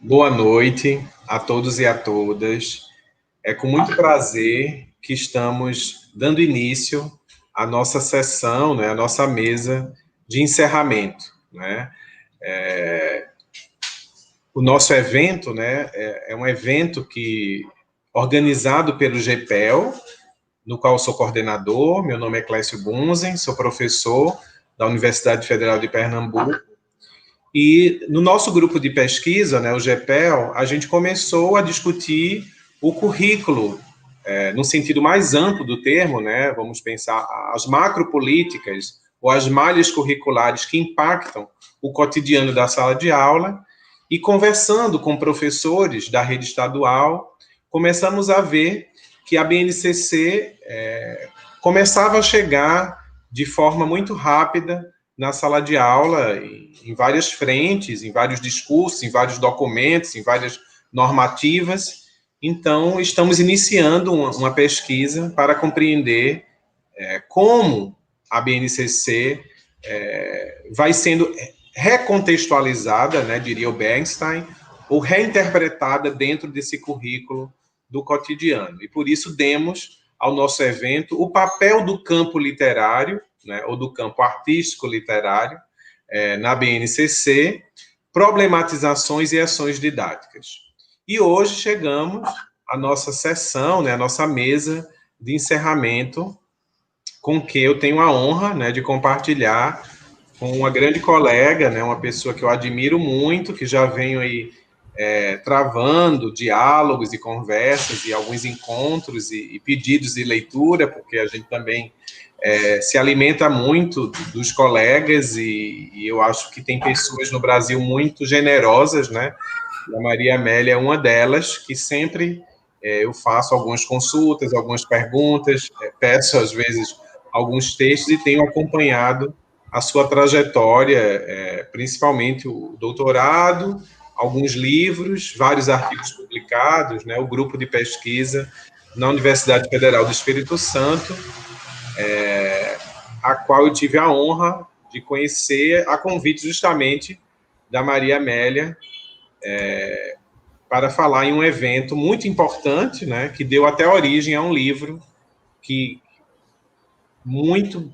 Boa noite a todos e a todas. É com muito prazer que estamos dando início à nossa sessão, né, à nossa mesa de encerramento, né? O nosso evento, né, é um evento organizado pelo GPEL, no qual eu sou coordenador. Meu nome é Clécio Bunzen, sou professor da Universidade Federal de Pernambuco. E no nosso grupo de pesquisa, né, o GPEL, a gente começou a discutir o currículo, no sentido mais amplo do termo, né, vamos pensar as macropolíticas ou as malhas curriculares que impactam o cotidiano da sala de aula, e conversando com professores da rede estadual, começamos a ver que a BNCC começava a chegar de forma muito rápida na sala de aula, em várias frentes, em vários discursos, em vários documentos, em várias normativas. Então, estamos iniciando uma pesquisa para compreender como a BNCC vai sendo recontextualizada, né, diria o Bernstein, ou reinterpretada dentro desse currículo do cotidiano. E por isso demos ao nosso evento o papel do campo literário, né, ou do campo artístico literário, na BNCC, problematizações e ações didáticas. E hoje chegamos à nossa sessão, né, à nossa mesa de encerramento, com que eu tenho a honra, né, de compartilhar com uma grande colega, né, uma pessoa que eu admiro muito, que já venho aí travando diálogos e conversas e alguns encontros e pedidos de leitura, porque a gente também se alimenta muito dos colegas, e eu acho que tem pessoas no Brasil muito generosas, né? E a Maria Amélia é uma delas, que sempre eu faço algumas consultas, algumas perguntas, peço às vezes alguns textos e tenho acompanhado a sua trajetória, principalmente o doutorado, alguns livros, vários artigos publicados, né, o grupo de pesquisa na Universidade Federal do Espírito Santo, a qual eu tive a honra de conhecer a convite justamente da Maria Amélia, para falar em um evento muito importante, né, que deu até origem a um livro que muito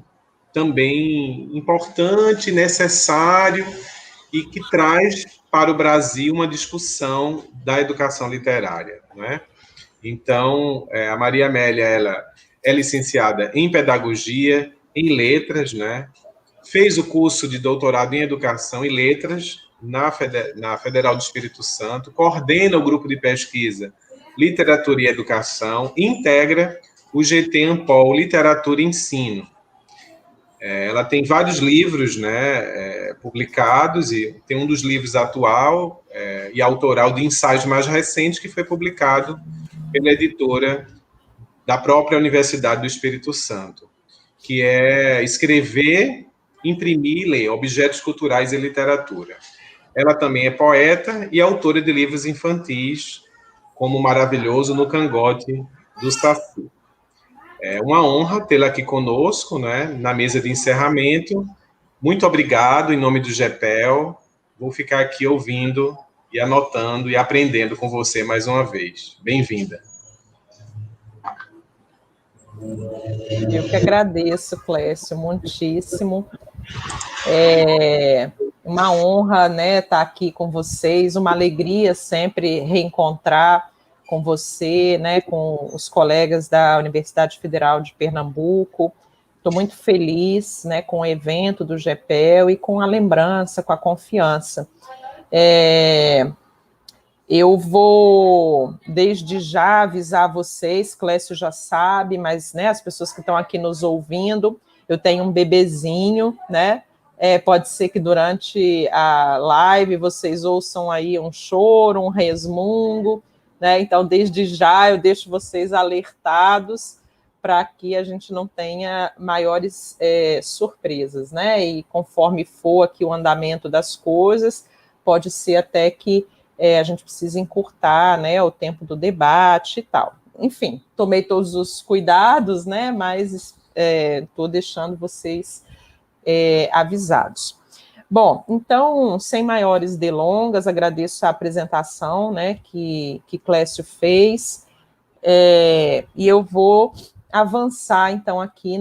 também importante, necessário, e que traz para o Brasil uma discussão da educação literária, né? Então, a Maria Amélia, ela é licenciada em pedagogia, em letras, né? Fez o curso de doutorado em educação e letras na Federal do Espírito Santo, coordena o grupo de pesquisa Literatura e Educação, integra o GT Ampol Literatura e Ensino. Ela tem vários livros, né, publicados, e tem um dos livros atual e autoral de ensaios mais recentes, que foi publicado pela editora da própria Universidade do Espírito Santo, que é Escrever, Imprimir e Ler, Objetos Culturais e Literatura. Ela também é poeta e autora de livros infantis, como Maravilhoso no Cangote do Saci. É uma honra tê-la aqui conosco, né, na mesa de encerramento. Muito obrigado, em nome do GEPEL. Vou ficar aqui ouvindo e anotando e aprendendo com você mais uma vez. Bem-vinda. Eu que agradeço, Clécio, muitíssimo. É uma honra, né, estar aqui com vocês, uma alegria sempre reencontrar com você, né, com os colegas da Universidade Federal de Pernambuco. Estou muito feliz, né, com o evento do GEPEL e com a lembrança, com a confiança. Eu vou, desde já, avisar vocês, Clécio já sabe, mas, né, as pessoas que estão aqui nos ouvindo, eu tenho um bebezinho, né? Pode ser que durante a live vocês ouçam aí um choro, um resmungo, né? Então, desde já, eu deixo vocês alertados para que a gente não tenha maiores surpresas, né? E conforme for aqui o andamento das coisas, pode ser até que a gente precisa encurtar, né, o tempo do debate e tal. Enfim, tomei todos os cuidados, né, mas estou deixando vocês avisados. Bom, então, sem maiores delongas, agradeço a apresentação, né, que Clécio fez, e eu vou avançar, então, aqui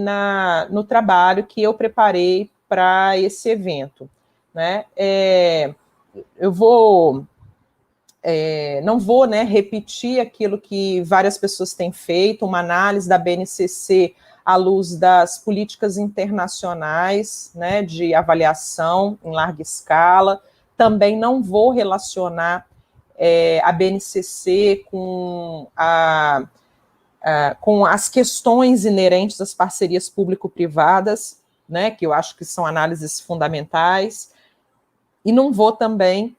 no trabalho que eu preparei para esse evento, né? Eu não vou, né, repetir aquilo que várias pessoas têm feito, uma análise da BNCC à luz das políticas internacionais, né, de avaliação em larga escala. Também não vou relacionar a BNCC com as questões inerentes às parcerias público-privadas, né, que eu acho que são análises fundamentais, e não vou também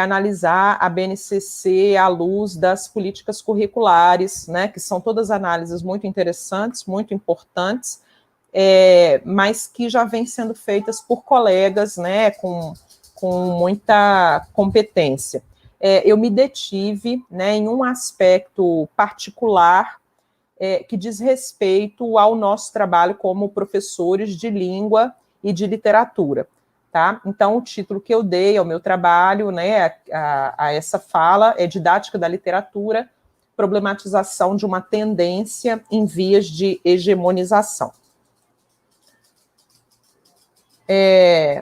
analisar a BNCC à luz das políticas curriculares, né, que são todas análises muito interessantes, muito importantes, mas que já vêm sendo feitas por colegas, né, com muita competência. Eu me detive, né, em um aspecto particular que diz respeito ao nosso trabalho como professores de língua e de literatura. Tá? Então, o título que eu dei ao meu trabalho, né, a essa fala, é Didática da Literatura, Problematização de uma Tendência em Vias de Hegemonização.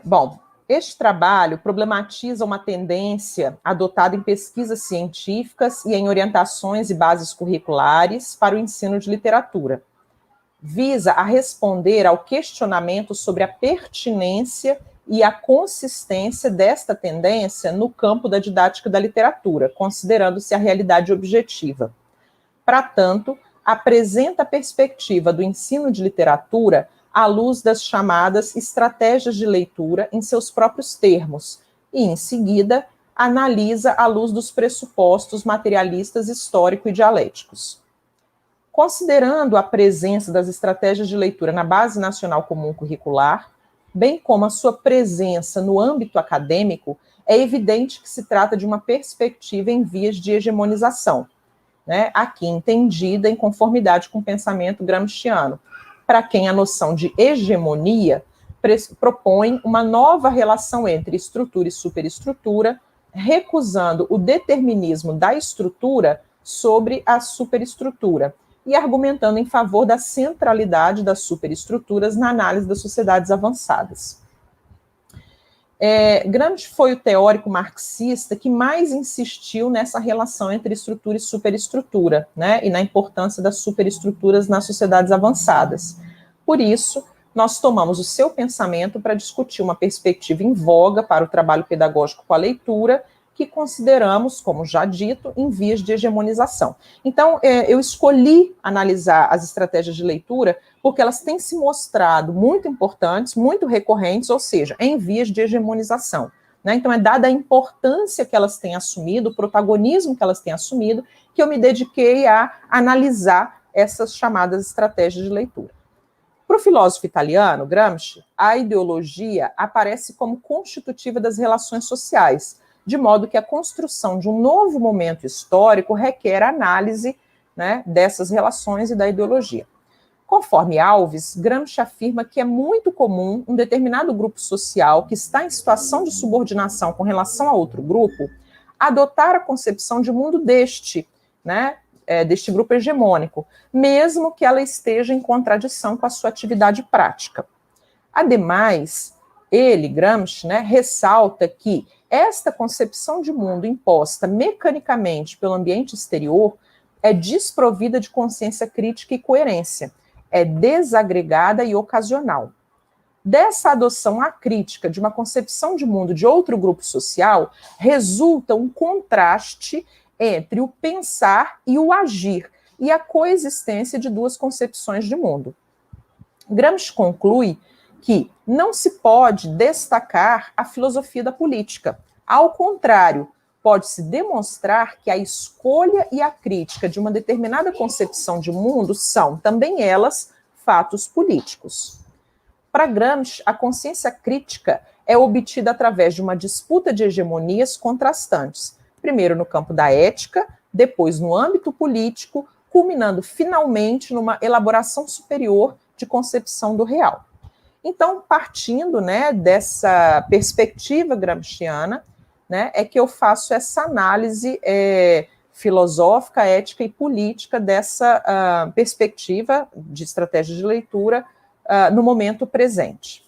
Bom, este trabalho problematiza uma tendência adotada em pesquisas científicas e em orientações e bases curriculares para o ensino de literatura. Visa a responder ao questionamento sobre a pertinência e a consistência desta tendência no campo da didática da literatura, considerando-se a realidade objetiva. Para tanto, apresenta a perspectiva do ensino de literatura à luz das chamadas estratégias de leitura em seus próprios termos, e, em seguida, analisa à luz dos pressupostos materialistas histórico e dialéticos. Considerando a presença das estratégias de leitura na Base Nacional Comum Curricular, bem como a sua presença no âmbito acadêmico, é evidente que se trata de uma perspectiva em vias de hegemonização, né, aqui entendida em conformidade com o pensamento gramsciano, para quem a noção de hegemonia propõe uma nova relação entre estrutura e superestrutura, recusando o determinismo da estrutura sobre a superestrutura, e argumentando em favor da centralidade das superestruturas na análise das sociedades avançadas. Gramsci foi o teórico marxista que mais insistiu nessa relação entre estrutura e superestrutura, né, e na importância das superestruturas nas sociedades avançadas. Por isso, nós tomamos o seu pensamento para discutir uma perspectiva em voga para o trabalho pedagógico com a leitura, que consideramos, como já dito, em vias de hegemonização. Então, eu escolhi analisar as estratégias de leitura porque elas têm se mostrado muito importantes, muito recorrentes, ou seja, em vias de hegemonização. Né? Então, dada a importância que elas têm assumido, o protagonismo que elas têm assumido, que eu me dediquei a analisar essas chamadas estratégias de leitura. Para o filósofo italiano, Gramsci, a ideologia aparece como constitutiva das relações sociais, de modo que a construção de um novo momento histórico requer análise, né, dessas relações e da ideologia. Conforme Alves, Gramsci afirma que é muito comum um determinado grupo social que está em situação de subordinação com relação a outro grupo adotar a concepção de mundo deste, né, deste grupo hegemônico, mesmo que ela esteja em contradição com a sua atividade prática. Ademais, ele, Gramsci, né, ressalta que esta concepção de mundo imposta mecanicamente pelo ambiente exterior é desprovida de consciência crítica e coerência, é desagregada e ocasional. Dessa adoção acrítica de uma concepção de mundo de outro grupo social, resulta um contraste entre o pensar e o agir, e a coexistência de duas concepções de mundo. Gramsci conclui que não se pode destacar a filosofia da política. Ao contrário, pode-se demonstrar que a escolha e a crítica de uma determinada concepção de mundo são, também elas, fatos políticos. Para Gramsci, a consciência crítica é obtida através de uma disputa de hegemonias contrastantes, primeiro no campo da ética, depois no âmbito político, culminando finalmente numa elaboração superior de concepção do real. Então, partindo, né, dessa perspectiva gramsciana, né, é que eu faço essa análise filosófica, ética e política dessa perspectiva de estratégia de leitura no momento presente.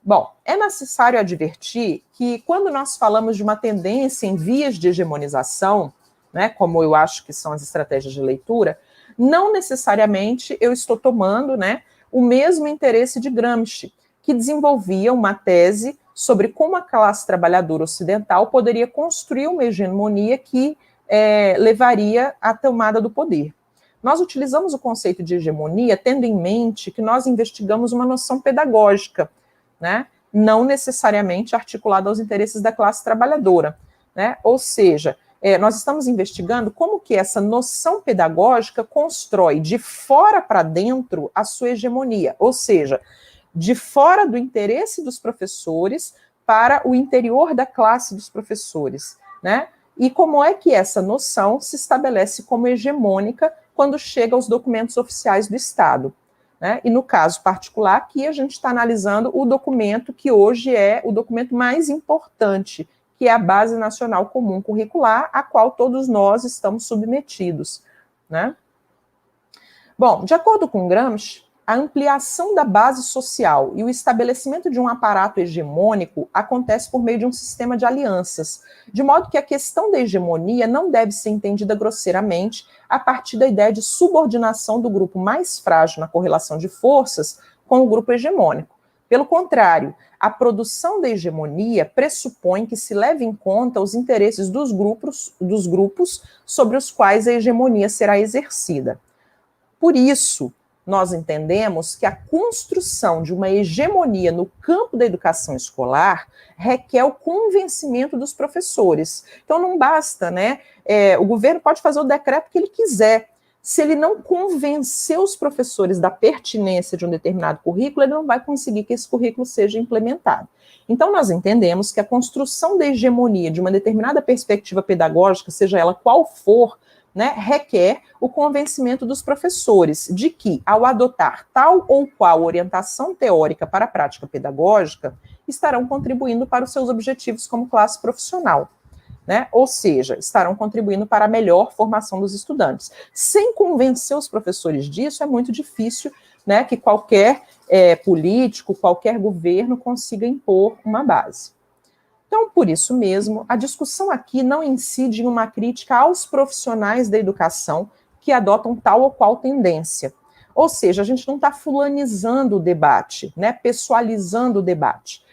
Bom, é necessário advertir que quando nós falamos de uma tendência em vias de hegemonização, né, como eu acho que são as estratégias de leitura, não necessariamente eu estou tomando, né, o mesmo interesse de Gramsci, que desenvolvia uma tese sobre como a classe trabalhadora ocidental poderia construir uma hegemonia que levaria à tomada do poder. Nós utilizamos o conceito de hegemonia tendo em mente que nós investigamos uma noção pedagógica, né, não necessariamente articulada aos interesses da classe trabalhadora, né, ou seja, nós estamos investigando como que essa noção pedagógica constrói de fora para dentro a sua hegemonia, ou seja, de fora do interesse dos professores para o interior da classe dos professores, né? E como é que essa noção se estabelece como hegemônica quando chega aos documentos oficiais do Estado, né? E no caso particular, aqui a gente está analisando o documento que hoje é o documento mais importante, que é a Base Nacional Comum Curricular, a qual todos nós estamos submetidos, né? Bom, de acordo com Gramsci, a ampliação da base social e o estabelecimento de um aparato hegemônico acontece por meio de um sistema de alianças, de modo que a questão da hegemonia não deve ser entendida grosseiramente a partir da ideia de subordinação do grupo mais frágil na correlação de forças com o grupo hegemônico. Pelo contrário, a produção da hegemonia pressupõe que se leve em conta os interesses dos grupos sobre os quais a hegemonia será exercida. Por isso, nós entendemos que a construção de uma hegemonia no campo da educação escolar requer o convencimento dos professores. Então, não basta, né? O governo pode fazer o decreto que ele quiser. Se ele não convencer os professores da pertinência de um determinado currículo, ele não vai conseguir que esse currículo seja implementado. Então, nós entendemos que a construção da hegemonia de uma determinada perspectiva pedagógica, seja ela qual for, né, requer o convencimento dos professores de que, ao adotar tal ou qual orientação teórica para a prática pedagógica, estarão contribuindo para os seus objetivos como classe profissional, né? Ou seja, estarão contribuindo para a melhor formação dos estudantes. Sem convencer os professores disso, é muito difícil, né, que qualquer político, qualquer governo consiga impor uma base. Então, por isso mesmo, a discussão aqui não incide em uma crítica aos profissionais da educação que adotam tal ou qual tendência. Ou seja, a gente não está fulanizando o debate, né, pessoalizando o debate.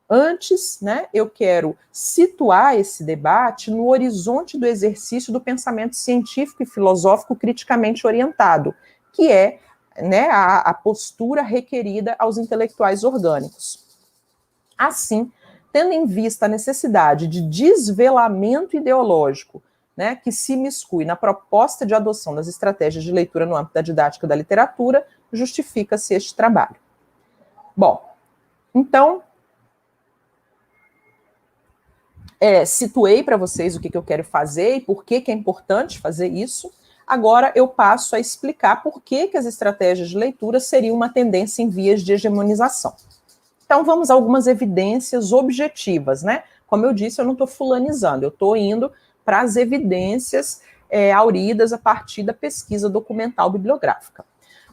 Antes, né, eu quero situar esse debate no horizonte do exercício do pensamento científico e filosófico criticamente orientado, que é, né, a postura requerida aos intelectuais orgânicos. Assim, tendo em vista a necessidade de desvelamento ideológico, né, que se imiscui na proposta de adoção das estratégias de leitura no âmbito da didática da literatura, justifica-se este trabalho. Bom, então, situei para vocês o que eu quero fazer e por que é importante fazer isso. Agora eu passo a explicar por que as estratégias de leitura seriam uma tendência em vias de hegemonização. Então, vamos a algumas evidências objetivas, né? Como eu disse, eu não estou fulanizando, eu estou indo para as evidências auridas a partir da pesquisa documental bibliográfica.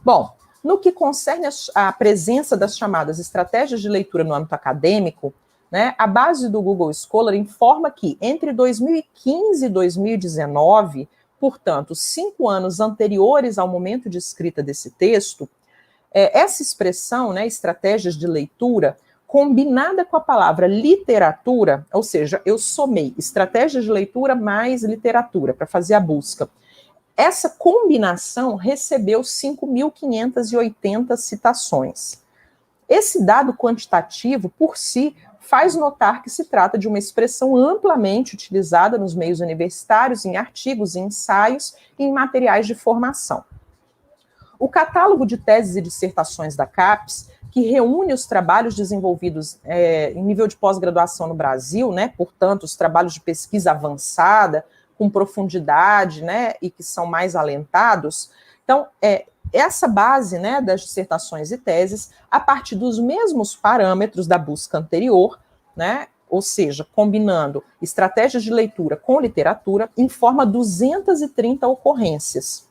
Bom, no que concerne a presença das chamadas estratégias de leitura no âmbito acadêmico, né, a base do Google Scholar informa que entre 2015 e 2019, portanto, 5 anos anteriores ao momento de escrita desse texto, essa expressão, né, estratégias de leitura, combinada com a palavra literatura, ou seja, eu somei estratégias de leitura mais literatura para fazer a busca. Essa combinação recebeu 5.580 citações. Esse dado quantitativo, por si, faz notar que se trata de uma expressão amplamente utilizada nos meios universitários, em artigos, em ensaios e em materiais de formação. O catálogo de teses e dissertações da CAPES, que reúne os trabalhos desenvolvidos em nível de pós-graduação no Brasil, né, portanto, os trabalhos de pesquisa avançada, com profundidade, né, e que são mais alentados. Então, essa base, né, das dissertações e teses, a partir dos mesmos parâmetros da busca anterior, né, ou seja, combinando estratégias de leitura com literatura, informa 230 ocorrências.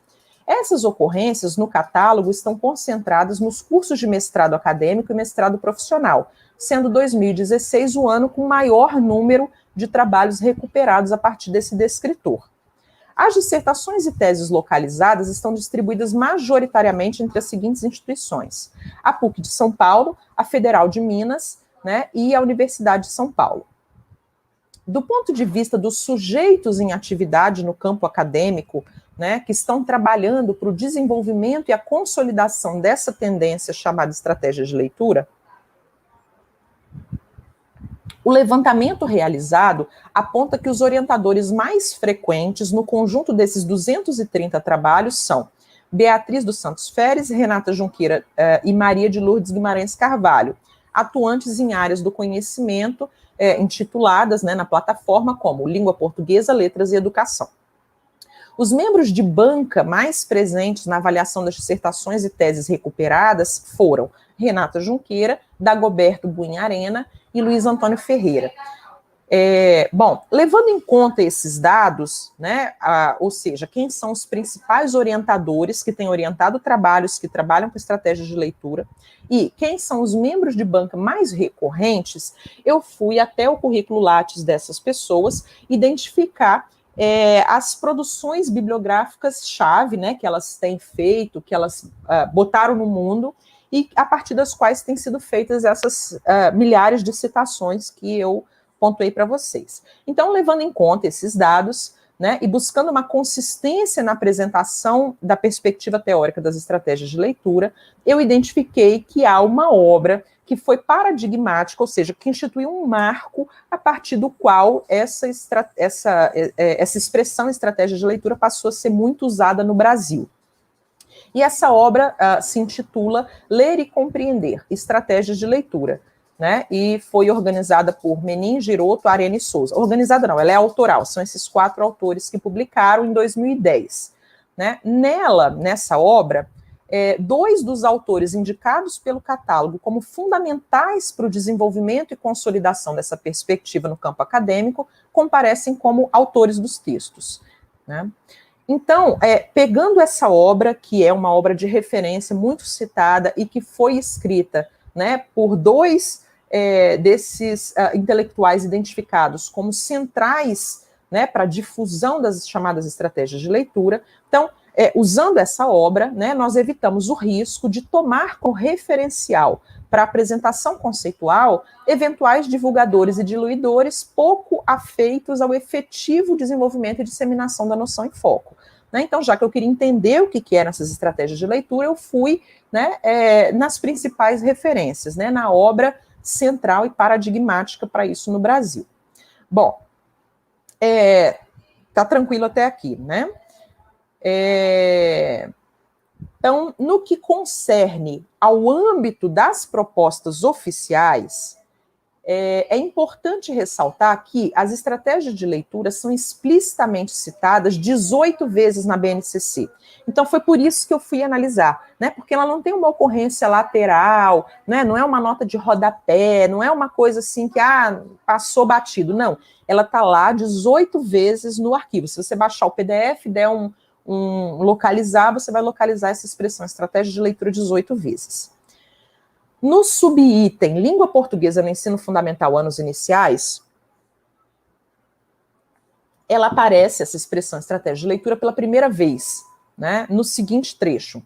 Essas ocorrências no catálogo estão concentradas nos cursos de mestrado acadêmico e mestrado profissional, sendo 2016 o ano com maior número de trabalhos recuperados a partir desse descritor. As dissertações e teses localizadas estão distribuídas majoritariamente entre as seguintes instituições: a PUC de São Paulo, a Federal de Minas, né, e a Universidade de São Paulo. Do ponto de vista dos sujeitos em atividade no campo acadêmico, né, que estão trabalhando para o desenvolvimento e a consolidação dessa tendência chamada estratégia de leitura, o levantamento realizado aponta que os orientadores mais frequentes no conjunto desses 230 trabalhos são Beatriz dos Santos Feres, Renata Junqueira e Maria de Lourdes Guimarães Carvalho, atuantes em áreas do conhecimento intituladas, né, na plataforma como Língua Portuguesa, Letras e Educação. Os membros de banca mais presentes na avaliação das dissertações e teses recuperadas foram Renata Junqueira, Dagoberto Bunharena e Luiz Antônio Ferreira. Bom, levando em conta esses dados, né, ou seja, quem são os principais orientadores que têm orientado trabalhos que trabalham com estratégias de leitura e quem são os membros de banca mais recorrentes, eu fui até o currículo Lattes dessas pessoas identificar as produções bibliográficas-chave, né, que elas têm feito, que elas botaram no mundo e a partir das quais têm sido feitas essas milhares de citações que eu pontuei para vocês. Então, levando em conta esses dados, né, e buscando uma consistência na apresentação da perspectiva teórica das estratégias de leitura, eu identifiquei que há uma obra que foi paradigmática, ou seja, que instituiu um marco a partir do qual essa expressão estratégia de leitura passou a ser muito usada no Brasil. E essa obra se intitula Ler e Compreender, Estratégias de Leitura, né? E foi organizada por Menin, Giroto, Arena e Souza. Organizada não, ela é autoral, são esses 4 autores que publicaram em 2010. Né? Nessa obra, 2 dos autores indicados pelo catálogo como fundamentais para o desenvolvimento e consolidação dessa perspectiva no campo acadêmico comparecem como autores dos textos. Né? Então, pegando essa obra, que é uma obra de referência muito citada e que foi escrita, né, por 2 desses intelectuais identificados como centrais, né, para a difusão das chamadas estratégias de leitura. Então, usando essa obra, né, nós evitamos o risco de tomar como referencial para apresentação conceitual eventuais divulgadores e diluidores pouco afeitos ao efetivo desenvolvimento e disseminação da noção em foco. Né? Então, já que eu queria entender o que eram essas estratégias de leitura, eu fui, né, nas principais referências, né, na obra central e paradigmática para isso no Brasil. Bom, tá tranquilo até aqui, né? Então, no que concerne ao âmbito das propostas oficiais, é importante ressaltar que as estratégias de leitura são explicitamente citadas 18 vezes na BNCC. Então, foi por isso que eu fui analisar, né? Porque ela não tem uma ocorrência lateral, né? Não é uma nota de rodapé, não é uma coisa assim que passou batido. Não, ela está lá 18 vezes no arquivo. Se você baixar o PDF, der um localizar, você vai localizar essa expressão estratégia de leitura 18 vezes. No subitem Língua Portuguesa no Ensino Fundamental Anos Iniciais, ela aparece, essa expressão estratégia de leitura, pela primeira vez, né, no seguinte trecho.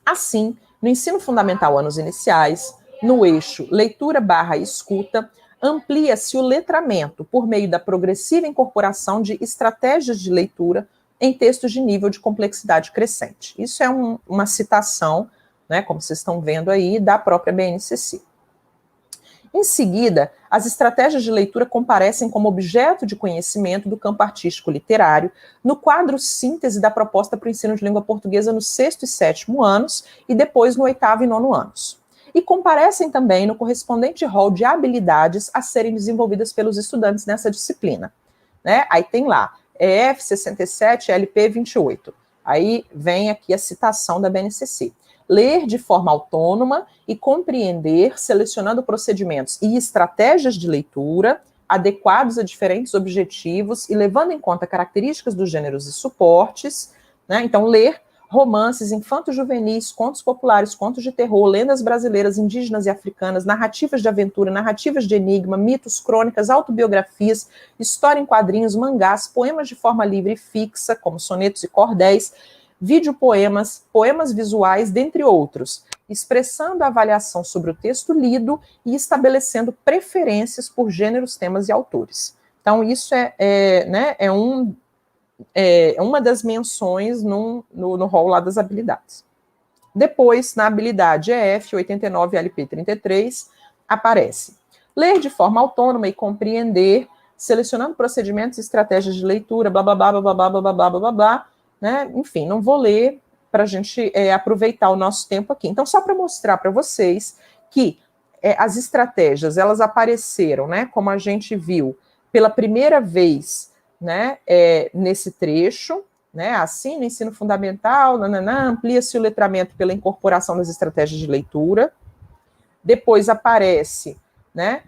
Assim, no Ensino Fundamental Anos Iniciais, no eixo leitura/escuta, amplia-se o letramento por meio da progressiva incorporação de estratégias de leitura em textos de nível de complexidade crescente. Isso é uma citação, né, como vocês estão vendo aí, da própria BNCC. Em seguida, as estratégias de leitura comparecem como objeto de conhecimento do campo artístico literário no quadro síntese da proposta para o ensino de língua portuguesa no 6º e 7º anos e depois no 8º e 9º anos. E comparecem também no correspondente rol de habilidades a serem desenvolvidas pelos estudantes nessa disciplina. Né? Aí tem lá, EF 67, LP 28. Aí vem aqui a citação da BNCC. Ler de forma autônoma e compreender, selecionando procedimentos e estratégias de leitura adequados a diferentes objetivos e levando em conta características dos gêneros e suportes, né? Então, ler romances infanto-juvenis, contos populares, contos de terror, lendas brasileiras, indígenas e africanas, narrativas de aventura, narrativas de enigma, mitos, crônicas, autobiografias, história em quadrinhos, mangás, poemas de forma livre e fixa, como sonetos e cordéis, videopoemas, poemas visuais, dentre outros, expressando a avaliação sobre o texto lido e estabelecendo preferências por gêneros, temas e autores. Então, isso é uma das menções no rol lá das habilidades. Depois, na habilidade EF 89 LP 33, aparece ler de forma autônoma e compreender, selecionando procedimentos e estratégias de leitura, blá, blá, blá, blá, blá, blá, blá, blá, blá, blá, né? Enfim, não vou ler para a gente aproveitar o nosso tempo aqui. Então, só para mostrar para vocês que as estratégias, elas apareceram, né, como a gente viu, pela primeira vez, né, nesse trecho, né, assim, no ensino fundamental, amplia-se o letramento pela incorporação das estratégias de leitura. Depois aparece, né,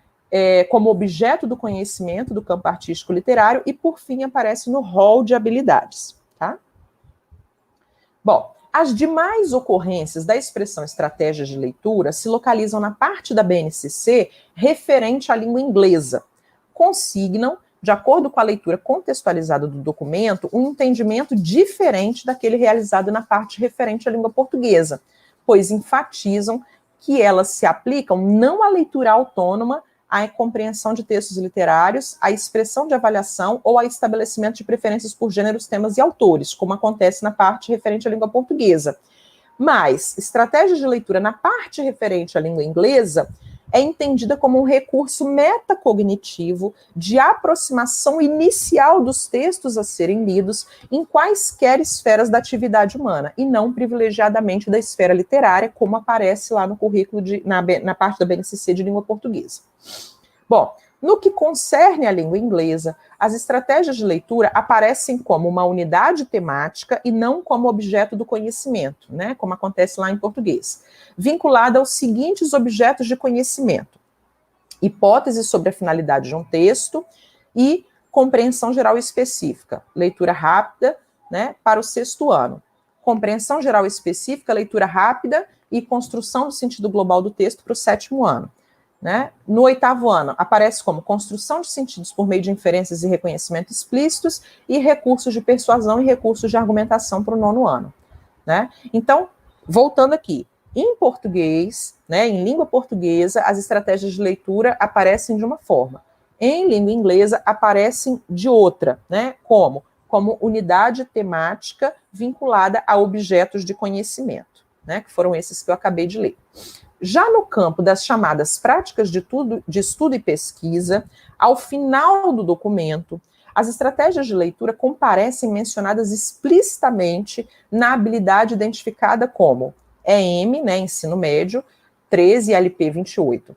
como objeto do conhecimento do campo artístico literário e, por fim, aparece no rol de habilidades, tá? Bom, as demais ocorrências da expressão estratégias de leitura se localizam na parte da BNCC referente à língua inglesa. Consignam, de acordo com a leitura contextualizada do documento, um entendimento diferente daquele realizado na parte referente à língua portuguesa, pois enfatizam que elas se aplicam não à leitura autônoma, à compreensão de textos literários, à expressão de avaliação ou ao estabelecimento de preferências por gêneros, temas e autores, como acontece na parte referente à língua portuguesa. Mas estratégias de leitura na parte referente à língua inglesa é entendida como um recurso metacognitivo de aproximação inicial dos textos a serem lidos em quaisquer esferas da atividade humana, e não privilegiadamente da esfera literária, como aparece lá no currículo, na parte da BNCC de língua portuguesa. Bom, no que concerne à língua inglesa, as estratégias de leitura aparecem como uma unidade temática e não como objeto do conhecimento, né, como acontece lá em português, vinculada aos seguintes objetos de conhecimento: hipóteses sobre a finalidade de um texto e compreensão geral específica, leitura rápida, né, para o 6º ano. Compreensão geral específica, leitura rápida e construção do sentido global do texto para o 7º ano. Né? No 8º ano, aparece como construção de sentidos por meio de inferências e reconhecimento explícitos e recursos de persuasão e recursos de argumentação para o 9º ano. Né? Então, voltando aqui, em português, né, em língua portuguesa, as estratégias de leitura aparecem de uma forma. Em língua inglesa, aparecem de outra, né, como unidade temática vinculada a objetos de conhecimento, né, que foram esses que eu acabei de ler. Já no campo das chamadas práticas de estudo e pesquisa, ao final do documento, as estratégias de leitura comparecem mencionadas explicitamente na habilidade identificada como EM, né, ensino médio, 13 e LP 28.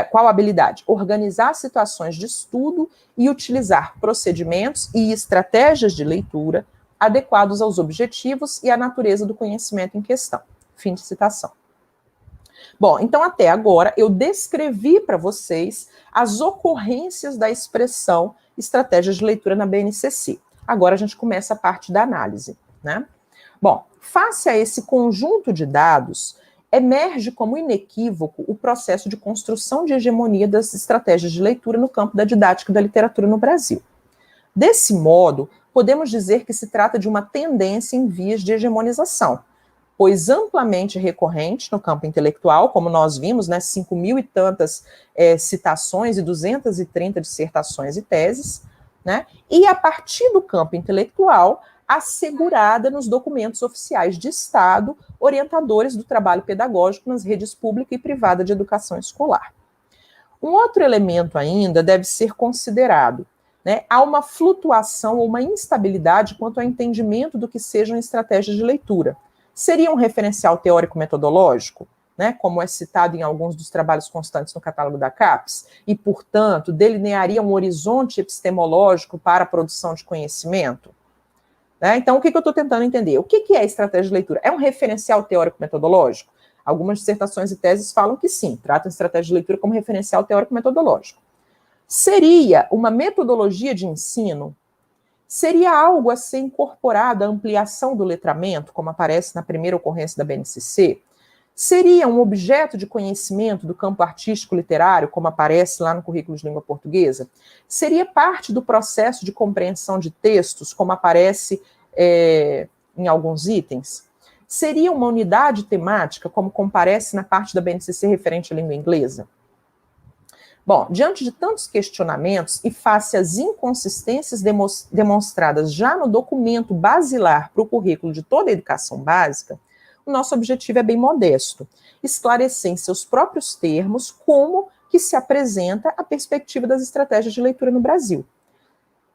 Qual habilidade? Organizar situações de estudo e utilizar procedimentos e estratégias de leitura adequados aos objetivos e à natureza do conhecimento em questão. Fim de citação. Bom, então até agora eu descrevi para vocês as ocorrências da expressão estratégias de leitura na BNCC. Agora a gente começa a parte da análise, né? Bom, face a esse conjunto de dados, emerge como inequívoco o processo de construção de hegemonia das estratégias de leitura no campo da didática da literatura no Brasil. Desse modo, podemos dizer que se trata de uma tendência em vias de hegemonização, pois amplamente recorrente no campo intelectual, como nós vimos, né, 5.000 e tantas citações e 230 dissertações e teses, né, e a partir do campo intelectual, assegurada nos documentos oficiais de Estado, orientadores do trabalho pedagógico nas redes pública e privada de educação escolar. Um outro elemento ainda deve ser considerado, né, há uma flutuação ou uma instabilidade quanto ao entendimento do que sejam estratégias de leitura. Seria um referencial teórico-metodológico, né, como é citado em alguns dos trabalhos constantes no catálogo da CAPES, e, portanto, delinearia um horizonte epistemológico para a produção de conhecimento? Né? Então, o que eu estou tentando entender? O que é estratégia de leitura? É um referencial teórico-metodológico? Algumas dissertações e teses falam que sim, tratam a estratégia de leitura como referencial teórico-metodológico. Seria uma metodologia de ensino? Seria algo a ser incorporado à ampliação do letramento, como aparece na primeira ocorrência da BNCC? Seria um objeto de conhecimento do campo artístico literário, como aparece lá no currículo de língua portuguesa? Seria parte do processo de compreensão de textos, como aparece em alguns itens? Seria uma unidade temática, como comparece na parte da BNCC referente à língua inglesa? Bom, diante de tantos questionamentos e face às inconsistências demonstradas já no documento basilar para o currículo de toda a educação básica, o nosso objetivo é bem modesto: esclarecer em seus próprios termos como que se apresenta a perspectiva das estratégias de leitura no Brasil.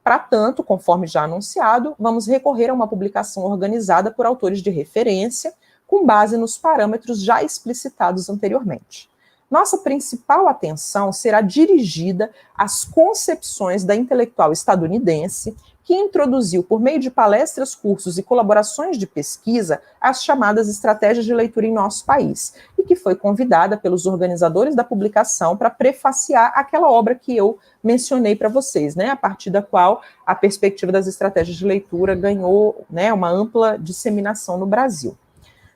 Para tanto, conforme já anunciado, vamos recorrer a uma publicação organizada por autores de referência, com base nos parâmetros já explicitados anteriormente. Nossa principal atenção será dirigida às concepções da intelectual estadunidense, que introduziu, por meio de palestras, cursos e colaborações de pesquisa, as chamadas estratégias de leitura em nosso país, e que foi convidada pelos organizadores da publicação para prefaciar aquela obra que eu mencionei para vocês, né, a partir da qual a perspectiva das estratégias de leitura ganhou, né, uma ampla disseminação no Brasil.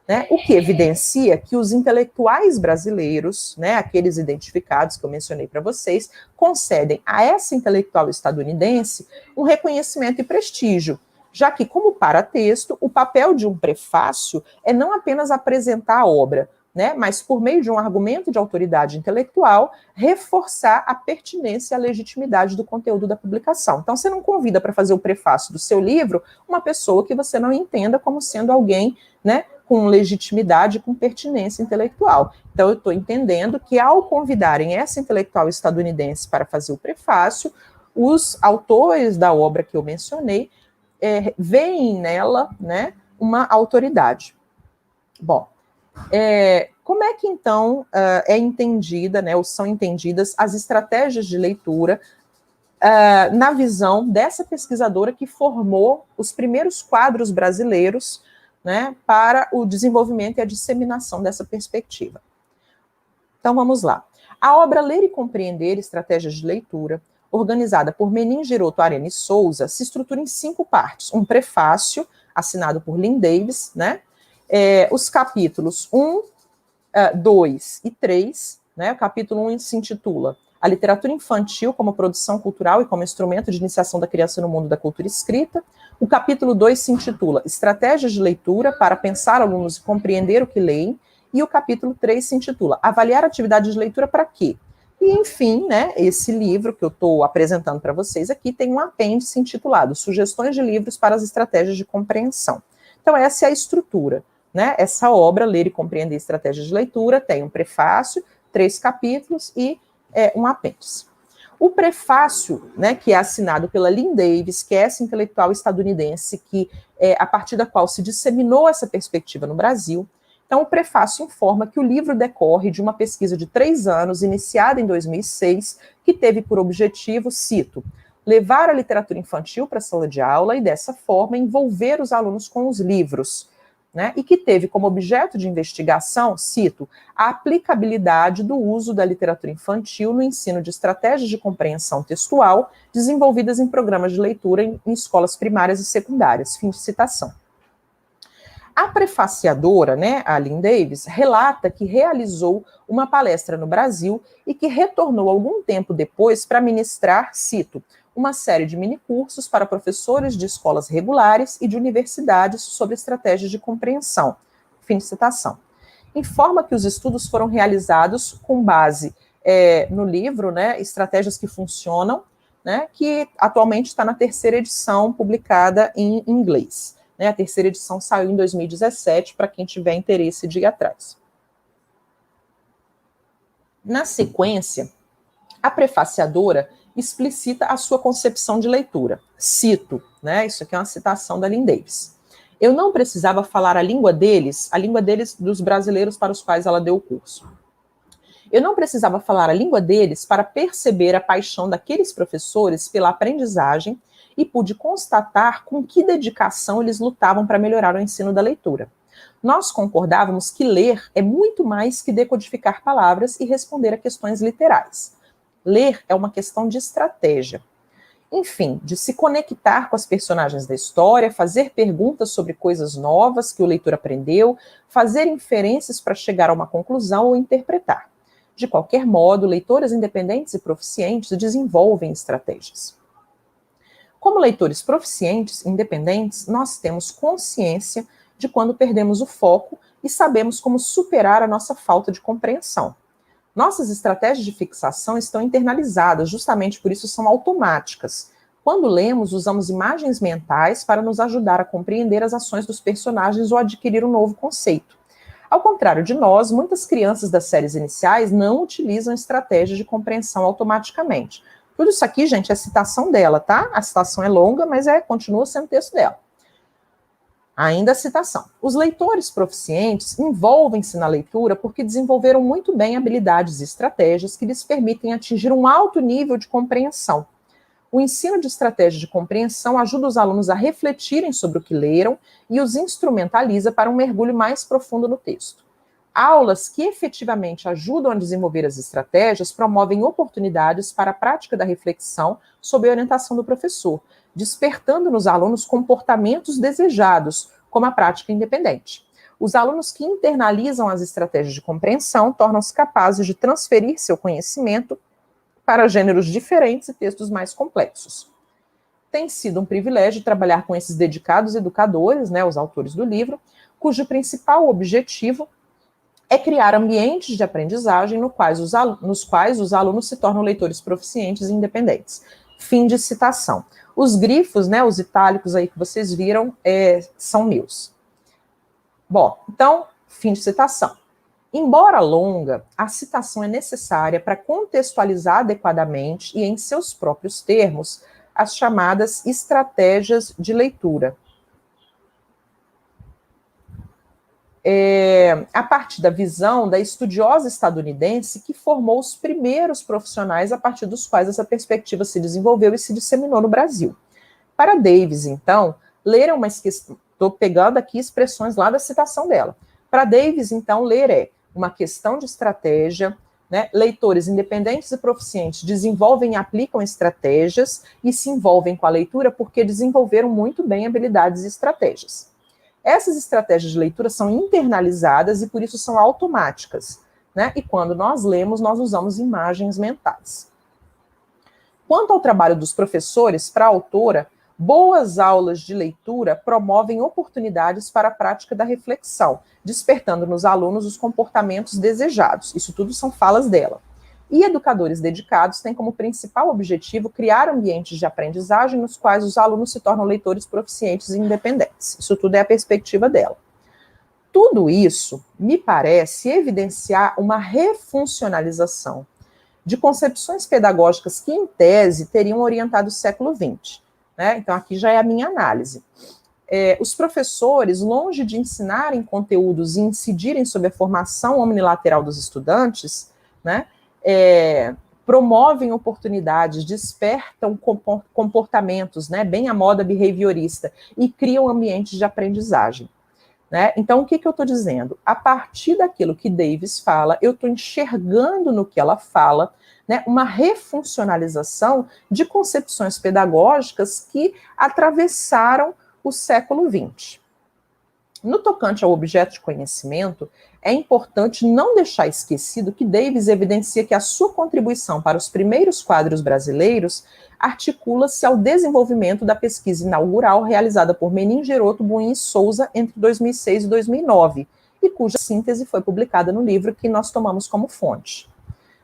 Né, o que evidencia que os intelectuais brasileiros, né, aqueles identificados que eu mencionei para vocês, concedem a essa intelectual estadunidense um reconhecimento e prestígio, já que, como paratexto, o papel de um prefácio é não apenas apresentar a obra, né, mas, por meio de um argumento de autoridade intelectual, reforçar a pertinência e a legitimidade do conteúdo da publicação. Então, você não convida para fazer o prefácio do seu livro uma pessoa que você não entenda como sendo alguém, né, com legitimidade, com pertinência intelectual. Então, eu estou entendendo que, ao convidarem essa intelectual estadunidense para fazer o prefácio, os autores da obra que eu mencionei veem nela, né, uma autoridade. Bom, como é que, então, é entendida, né, ou são entendidas as estratégias de leitura na visão dessa pesquisadora que formou os primeiros quadros brasileiros, né, para o desenvolvimento e a disseminação dessa perspectiva? Então, vamos lá. A obra Ler e Compreender, Estratégias de Leitura, organizada por Menin Giroto Arena e Souza, se estrutura em 5 partes. Um prefácio, assinado por Lynn Davis, né? Os capítulos 1, 2 e 3, né? O capítulo 1 se intitula A Literatura Infantil como Produção Cultural e como Instrumento de Iniciação da Criança no Mundo da Cultura Escrita. O capítulo 2 se intitula Estratégias de Leitura para Pensar Alunos e Compreender o que Leem. E o capítulo 3 se intitula Avaliar Atividade de Leitura para quê? E, enfim, né, esse livro que eu estou apresentando para vocês aqui tem um apêndice intitulado Sugestões de Livros para as Estratégias de Compreensão. Então, essa é a estrutura, né? Essa obra, Ler e Compreender Estratégias de Leitura, tem um prefácio, 3 capítulos e um apêndice. O prefácio, né, que é assinado pela Lynn Davis, que é essa intelectual estadunidense que, a partir da qual se disseminou essa perspectiva no Brasil. Então, o prefácio informa que o livro decorre de uma pesquisa de 3 anos, iniciada em 2006, que teve por objetivo, cito, levar a literatura infantil para a sala de aula e, dessa forma, envolver os alunos com os livros, né, e que teve como objeto de investigação, cito, a aplicabilidade do uso da literatura infantil no ensino de estratégias de compreensão textual desenvolvidas em programas de leitura em escolas primárias e secundárias. Fim de citação. A prefaciadora, né, a Lynn Davis, relata que realizou uma palestra no Brasil e que retornou algum tempo depois para ministrar, cito, uma série de minicursos para professores de escolas regulares e de universidades sobre estratégias de compreensão. Fim de citação. Informa que os estudos foram realizados com base no livro, né, Estratégias que Funcionam, né, que atualmente está na 3ª edição, publicada em inglês. Né, a 3ª edição saiu em 2017, para quem tiver interesse de ir atrás. Na sequência, a prefaciadora explicita a sua concepção de leitura. Cito, né, isso aqui é uma citação da Lynn Davis. Eu não precisava falar a língua deles dos brasileiros para os quais ela deu o curso. Eu não precisava falar a língua deles para perceber a paixão daqueles professores pela aprendizagem e pude constatar com que dedicação eles lutavam para melhorar o ensino da leitura. Nós concordávamos que ler é muito mais que decodificar palavras e responder a questões literais. Ler é uma questão de estratégia. Enfim, de se conectar com as personagens da história, fazer perguntas sobre coisas novas que o leitor aprendeu, fazer inferências para chegar a uma conclusão ou interpretar. De qualquer modo, leitores independentes e proficientes desenvolvem estratégias. Como leitores proficientes, independentes, nós temos consciência de quando perdemos o foco e sabemos como superar a nossa falta de compreensão. Nossas estratégias de fixação estão internalizadas, justamente por isso são automáticas. Quando lemos, usamos imagens mentais para nos ajudar a compreender as ações dos personagens ou adquirir um novo conceito. Ao contrário de nós, muitas crianças das séries iniciais não utilizam estratégias de compreensão automaticamente. Tudo isso aqui, gente, é citação dela, tá? A citação é longa, mas continua sendo texto dela. Ainda a citação. Os leitores proficientes envolvem-se na leitura porque desenvolveram muito bem habilidades e estratégias que lhes permitem atingir um alto nível de compreensão. O ensino de estratégias de compreensão ajuda os alunos a refletirem sobre o que leram e os instrumentaliza para um mergulho mais profundo no texto. Aulas que efetivamente ajudam a desenvolver as estratégias promovem oportunidades para a prática da reflexão sob a orientação do professor, despertando nos alunos comportamentos desejados, como a prática independente. Os alunos que internalizam as estratégias de compreensão tornam-se capazes de transferir seu conhecimento para gêneros diferentes e textos mais complexos. Tem sido um privilégio trabalhar com esses dedicados educadores, os autores do livro, cujo principal objetivo é criar ambientes de aprendizagem nos quais os alunos se tornam leitores proficientes e independentes. Fim de citação. Os grifos, os itálicos aí que vocês viram, são meus. Bom, então, fim de citação. Embora longa, a citação é necessária para contextualizar adequadamente e em seus próprios termos as chamadas estratégias de leitura. A partir da visão da estudiosa estadunidense que formou os primeiros profissionais a partir dos quais essa perspectiva se desenvolveu e se disseminou no Brasil. Para Davis, então, ler é uma questão... Estou pegando aqui expressões lá da citação dela. Para Davis, então, ler é uma questão de estratégia, Leitores independentes e proficientes desenvolvem e aplicam estratégias e se envolvem com a leitura porque desenvolveram muito bem habilidades e estratégias. Essas estratégias de leitura são internalizadas e, por isso, são automáticas. E quando nós lemos, nós usamos imagens mentais. Quanto ao trabalho dos professores, para a autora, boas aulas de leitura promovem oportunidades para a prática da reflexão, despertando nos alunos os comportamentos desejados. Isso tudo são falas dela. E educadores dedicados têm como principal objetivo criar ambientes de aprendizagem nos quais os alunos se tornam leitores proficientes e independentes. Isso tudo é a perspectiva dela. Tudo isso me parece evidenciar uma refuncionalização de concepções pedagógicas que, em tese, teriam orientado o século XX. Então, aqui já é a minha análise. Os professores, longe de ensinarem conteúdos e incidirem sobre a formação omnilateral dos estudantes, promovem oportunidades, despertam comportamentos, bem à moda behaviorista, e criam ambientes de aprendizagem. Então, o que eu estou dizendo? A partir daquilo que Davis fala, eu estou enxergando no que ela fala, uma refuncionalização de concepções pedagógicas que atravessaram o século XX. No tocante ao objeto de conhecimento, é importante não deixar esquecido que Davis evidencia que a sua contribuição para os primeiros quadros brasileiros articula-se ao desenvolvimento da pesquisa inaugural realizada por Menin Geroto, Buin e Souza entre 2006 e 2009, e cuja síntese foi publicada no livro que nós tomamos como fonte.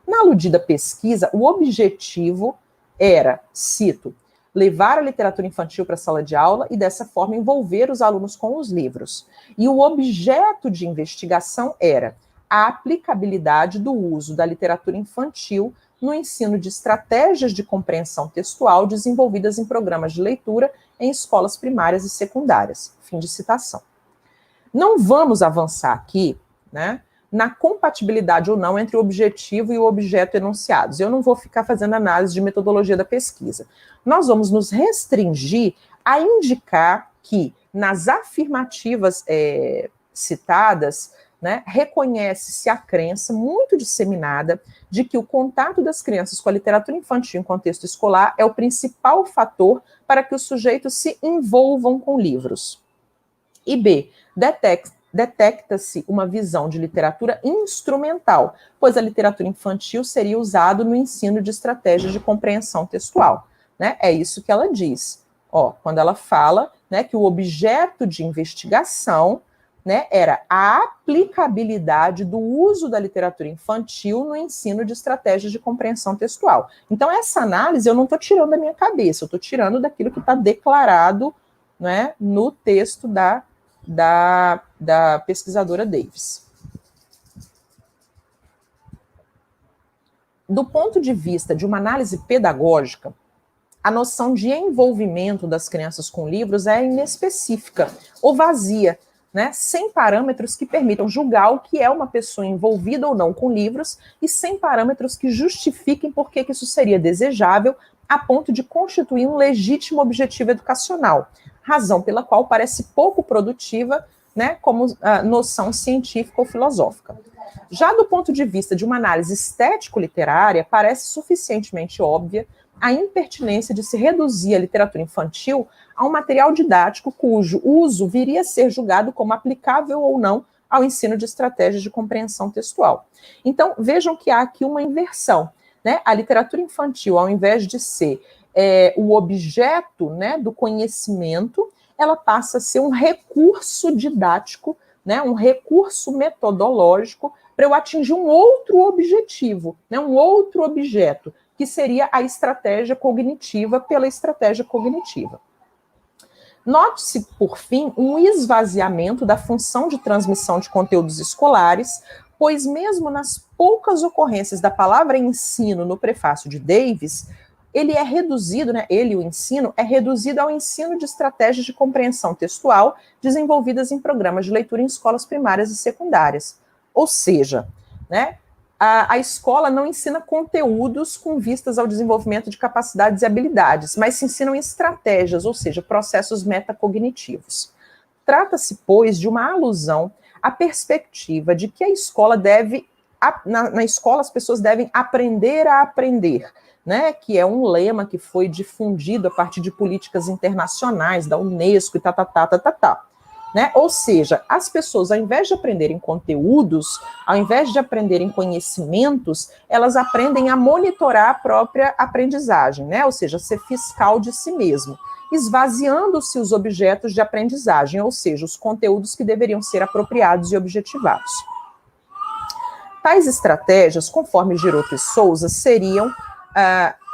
Na aludida pesquisa, o objetivo era, cito, levar a literatura infantil para a sala de aula e, dessa forma, envolver os alunos com os livros. E o objeto de investigação era a aplicabilidade do uso da literatura infantil no ensino de estratégias de compreensão textual desenvolvidas em programas de leitura em escolas primárias e secundárias. Fim de citação. Não vamos avançar aqui, na compatibilidade ou não entre o objetivo e o objeto enunciados. Eu não vou ficar fazendo análise de metodologia da pesquisa. Nós vamos nos restringir a indicar que, nas afirmativas citadas, né, reconhece-se a crença muito disseminada de que o contato das crianças com a literatura infantil em contexto escolar é o principal fator para que os sujeitos se envolvam com livros. E B, detecta-se uma visão de literatura instrumental, pois a literatura infantil seria usada no ensino de estratégias de compreensão textual. Né? É isso que ela diz. Quando ela fala, né, que o objeto de investigação, né, era a aplicabilidade do uso da literatura infantil no ensino de estratégias de compreensão textual. Então, essa análise eu não estou tirando da minha cabeça, eu estou tirando daquilo que está declarado, né, no texto da pesquisadora Davis. Do ponto de vista de uma análise pedagógica, a noção de envolvimento das crianças com livros é inespecífica ou vazia, né, sem parâmetros que permitam julgar o que é uma pessoa envolvida ou não com livros e sem parâmetros que justifiquem por que isso seria desejável a ponto de constituir um legítimo objetivo educacional, razão pela qual parece pouco produtiva, né, como noção científica ou filosófica. Já do ponto de vista de uma análise estético-literária, parece suficientemente óbvia a impertinência de se reduzir a literatura infantil a um material didático cujo uso viria a ser julgado como aplicável ou não ao ensino de estratégias de compreensão textual. Então, vejam que há aqui uma inversão, né? A literatura infantil, ao invés de ser o objeto, né, do conhecimento, ela passa a ser um recurso didático, né, um recurso metodológico para eu atingir um outro objetivo, né, um outro objeto, que seria a estratégia cognitiva pela estratégia cognitiva. Note-se, por fim, um esvaziamento da função de transmissão de conteúdos escolares, pois mesmo nas poucas ocorrências da palavra ensino no prefácio de Davis, ele é reduzido, né, o ensino, é reduzido ao ensino de estratégias de compreensão textual desenvolvidas em programas de leitura em escolas primárias e secundárias. Ou seja, né, a escola não ensina conteúdos com vistas ao desenvolvimento de capacidades e habilidades, mas se ensinam estratégias, ou seja, processos metacognitivos. Trata-se, pois, de uma alusão à perspectiva de que a escola na escola as pessoas devem aprender a aprender, né, que é um lema que foi difundido a partir de políticas internacionais, da Unesco e né? Ou seja, as pessoas, ao invés de aprenderem conteúdos, ao invés de aprenderem conhecimentos, elas aprendem a monitorar a própria aprendizagem, né? Ou seja, ser fiscal de si mesmo, esvaziando-se os objetos de aprendizagem, ou seja, os conteúdos que deveriam ser apropriados e objetivados. Tais estratégias, conforme Giroto e Souza, seriam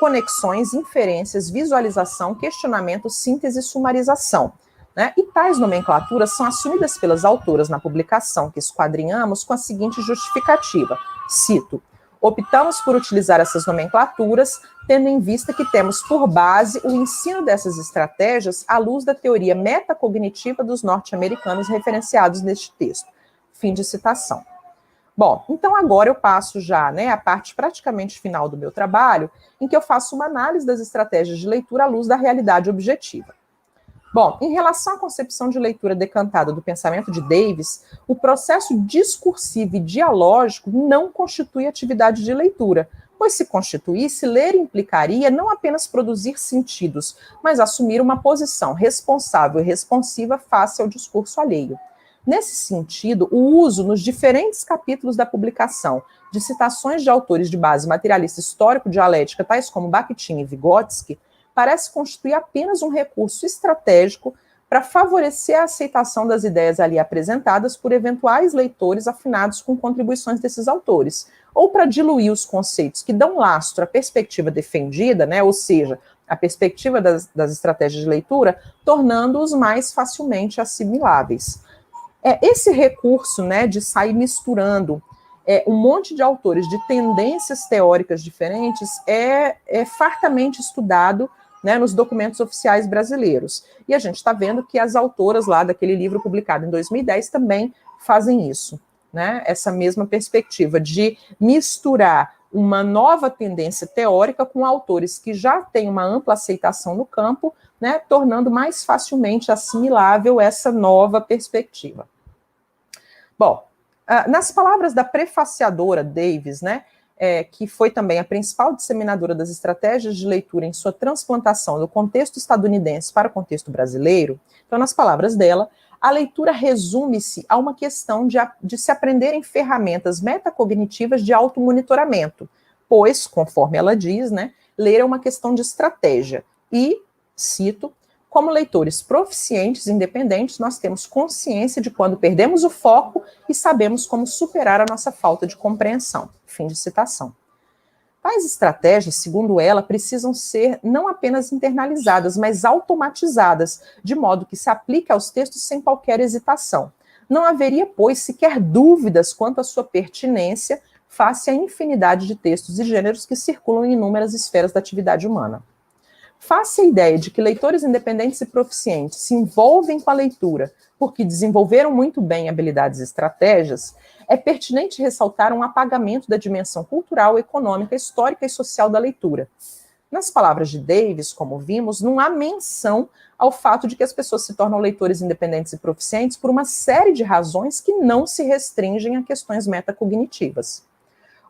conexões, inferências, visualização, questionamento, síntese e sumarização. Né? E tais nomenclaturas são assumidas pelas autoras na publicação que esquadrinhamos com a seguinte justificativa, cito, optamos por utilizar essas nomenclaturas, tendo em vista que temos por base o ensino dessas estratégias à luz da teoria metacognitiva dos norte-americanos referenciados neste texto. Fim de citação. Bom, então agora eu passo já, né, a parte praticamente final do meu trabalho, em que eu faço uma análise das estratégias de leitura à luz da realidade objetiva. Bom, em relação à concepção de leitura decantada do pensamento de Davis, o processo discursivo e dialógico não constitui atividade de leitura, pois se constituísse, ler implicaria não apenas produzir sentidos, mas assumir uma posição responsável e responsiva face ao discurso alheio. Nesse sentido, o uso nos diferentes capítulos da publicação de citações de autores de base materialista histórico-dialética, tais como Bakhtin e Vygotsky, parece constituir apenas um recurso estratégico para favorecer a aceitação das ideias ali apresentadas por eventuais leitores afinados com contribuições desses autores, ou para diluir os conceitos que dão lastro à perspectiva defendida, né, ou seja, a perspectiva das estratégias de leitura, tornando-os mais facilmente assimiláveis. Esse recurso, né, de sair misturando um monte de autores de tendências teóricas diferentes é fartamente estudado, né, nos documentos oficiais brasileiros. E a gente está vendo que as autoras lá daquele livro publicado em 2010 também fazem isso. né, essa mesma perspectiva de misturar uma nova tendência teórica com autores que já têm uma ampla aceitação no campo, né, tornando mais facilmente assimilável essa nova perspectiva. Bom, nas palavras da prefaciadora Davis, né, que foi também a principal disseminadora das estratégias de leitura em sua transplantação do contexto estadunidense para o contexto brasileiro, então, nas palavras dela, a leitura resume-se a uma questão de se aprenderem ferramentas metacognitivas de automonitoramento, pois, conforme ela diz, né, ler é uma questão de estratégia. E, cito, como leitores proficientes independentes, nós temos consciência de quando perdemos o foco e sabemos como superar a nossa falta de compreensão. Fim de citação. Tais estratégias, segundo ela, precisam ser não apenas internalizadas, mas automatizadas, de modo que se aplique aos textos sem qualquer hesitação. Não haveria, pois, sequer dúvidas quanto à sua pertinência face à infinidade de textos e gêneros que circulam em inúmeras esferas da atividade humana. Face à ideia de que leitores independentes e proficientes se envolvem com a leitura porque desenvolveram muito bem habilidades e estratégias, é pertinente ressaltar um apagamento da dimensão cultural, econômica, histórica e social da leitura. Nas palavras de Davis, como vimos, não há menção ao fato de que as pessoas se tornam leitores independentes e proficientes por uma série de razões que não se restringem a questões metacognitivas.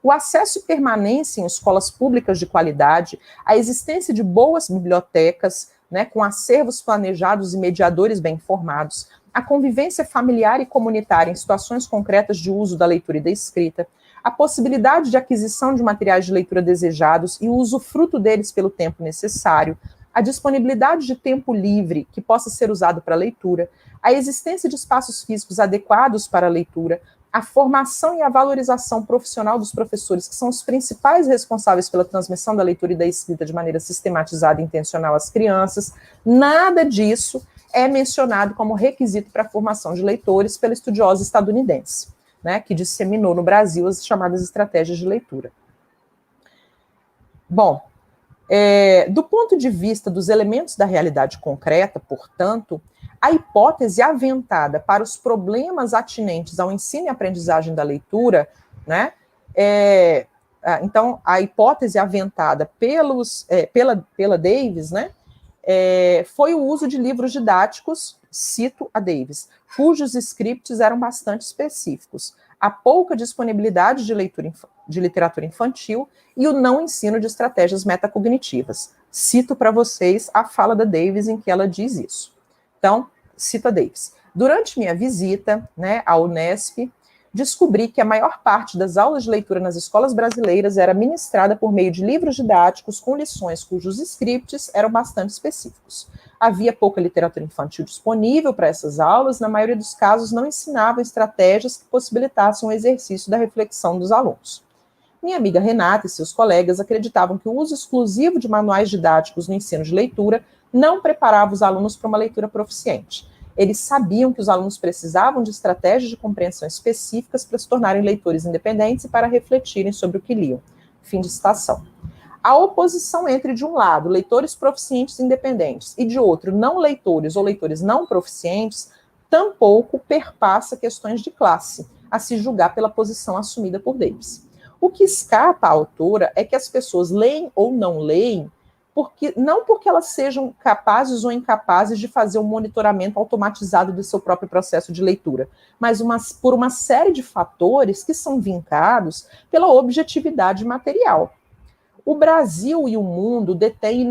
O acesso e permanência em escolas públicas de qualidade, a existência de boas bibliotecas, né, com acervos planejados e mediadores bem informados, a convivência familiar e comunitária em situações concretas de uso da leitura e da escrita, a possibilidade de aquisição de materiais de leitura desejados e o usufruto deles pelo tempo necessário, a disponibilidade de tempo livre que possa ser usado para a leitura, a existência de espaços físicos adequados para a leitura, a formação e a valorização profissional dos professores, que são os principais responsáveis pela transmissão da leitura e da escrita de maneira sistematizada e intencional às crianças, nada disso é mencionado como requisito para a formação de leitores pela estudiosa estadunidense, né, que disseminou no Brasil as chamadas estratégias de leitura. Bom, do ponto de vista dos elementos da realidade concreta, portanto, a hipótese aventada para os problemas atinentes ao ensino e aprendizagem da leitura, né, então, a hipótese aventada pela Davis, né, foi o uso de livros didáticos, cito a Davis, cujos scripts eram bastante específicos, a pouca disponibilidade de literatura infantil e o não ensino de estratégias metacognitivas. Cito para vocês a fala da Davis em que ela diz isso. Então, cito a Davis. Durante minha visita, né, à Unesp, descobri que a maior parte das aulas de leitura nas escolas brasileiras era ministrada por meio de livros didáticos com lições cujos scripts eram bastante específicos. Havia pouca literatura infantil disponível para essas aulas, na maioria dos casos não ensinavam estratégias que possibilitassem o exercício da reflexão dos alunos. Minha amiga Renata e seus colegas acreditavam que o uso exclusivo de manuais didáticos no ensino de leitura não preparava os alunos para uma leitura proficiente. Eles sabiam que os alunos precisavam de estratégias de compreensão específicas para se tornarem leitores independentes e para refletirem sobre o que liam. Fim de citação. A oposição entre, de um lado, leitores proficientes independentes e, de outro, não leitores ou leitores não proficientes, tampouco perpassa questões de classe, a se julgar pela posição assumida por Davis. O que escapa à autora é que as pessoas leem ou não leem não porque elas sejam capazes ou incapazes de fazer um monitoramento automatizado do seu próprio processo de leitura, mas por uma série de fatores que são vincados pela objetividade material. O Brasil e o mundo detêm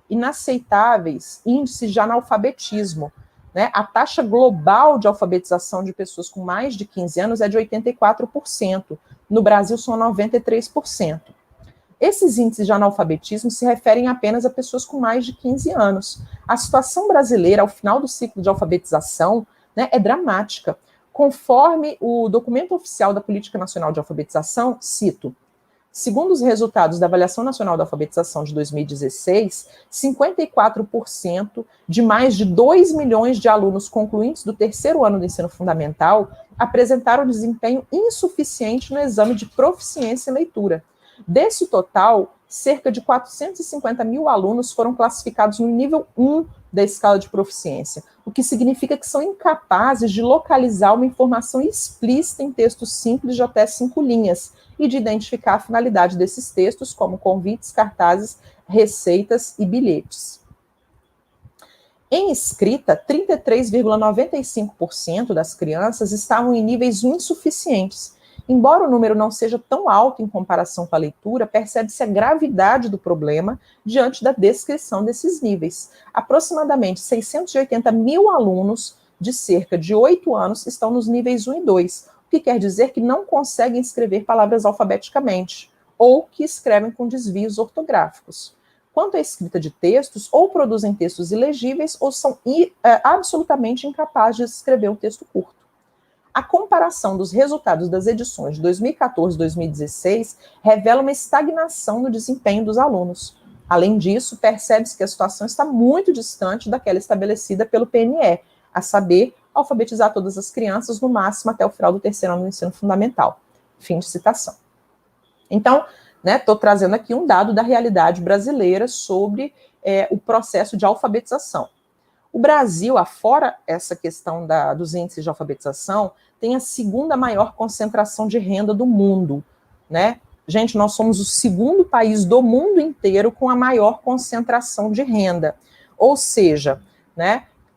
inaceitáveis índices de analfabetismo, né? A taxa global de alfabetização de pessoas com mais de 15 anos é de 84%. No Brasil, são 93%. Esses índices de analfabetismo se referem apenas a pessoas com mais de 15 anos. A situação brasileira, ao final do ciclo de alfabetização, né, é dramática. Conforme o documento oficial da Política Nacional de Alfabetização, cito, segundo os resultados da Avaliação Nacional da Alfabetização de 2016, 54% de mais de 2 milhões de alunos concluintes do terceiro ano do ensino fundamental apresentaram desempenho insuficiente no exame de proficiência em leitura. Desse total, cerca de 450 mil alunos foram classificados no nível 1 da escala de proficiência, o que significa que são incapazes de localizar uma informação explícita em textos simples de até 5 linhas e de identificar a finalidade desses textos, como convites, cartazes, receitas e bilhetes. Em escrita, 33,95% das crianças estavam em níveis insuficientes. Embora o número não seja tão alto em comparação com a leitura, percebe-se a gravidade do problema diante da descrição desses níveis. Aproximadamente 680 mil alunos de cerca de 8 anos estão nos níveis 1 e 2, o que quer dizer que não conseguem escrever palavras alfabeticamente, ou que escrevem com desvios ortográficos. Quanto à escrita de textos, ou produzem textos ilegíveis, ou são absolutamente incapazes de escrever um texto curto. A comparação dos resultados das edições de 2014 e 2016 revela uma estagnação no desempenho dos alunos. Além disso, percebe-se que a situação está muito distante daquela estabelecida pelo PNE, a saber, alfabetizar todas as crianças no máximo até o final do 3º ano do ensino fundamental. Fim de citação. Então, estou trazendo aqui um dado da realidade brasileira sobre o processo de alfabetização. O Brasil, afora essa questão dos índices de alfabetização, tem a segunda maior concentração de renda do mundo, né? Gente, nós somos o segundo país do mundo inteiro com a maior concentração de renda. Ou seja,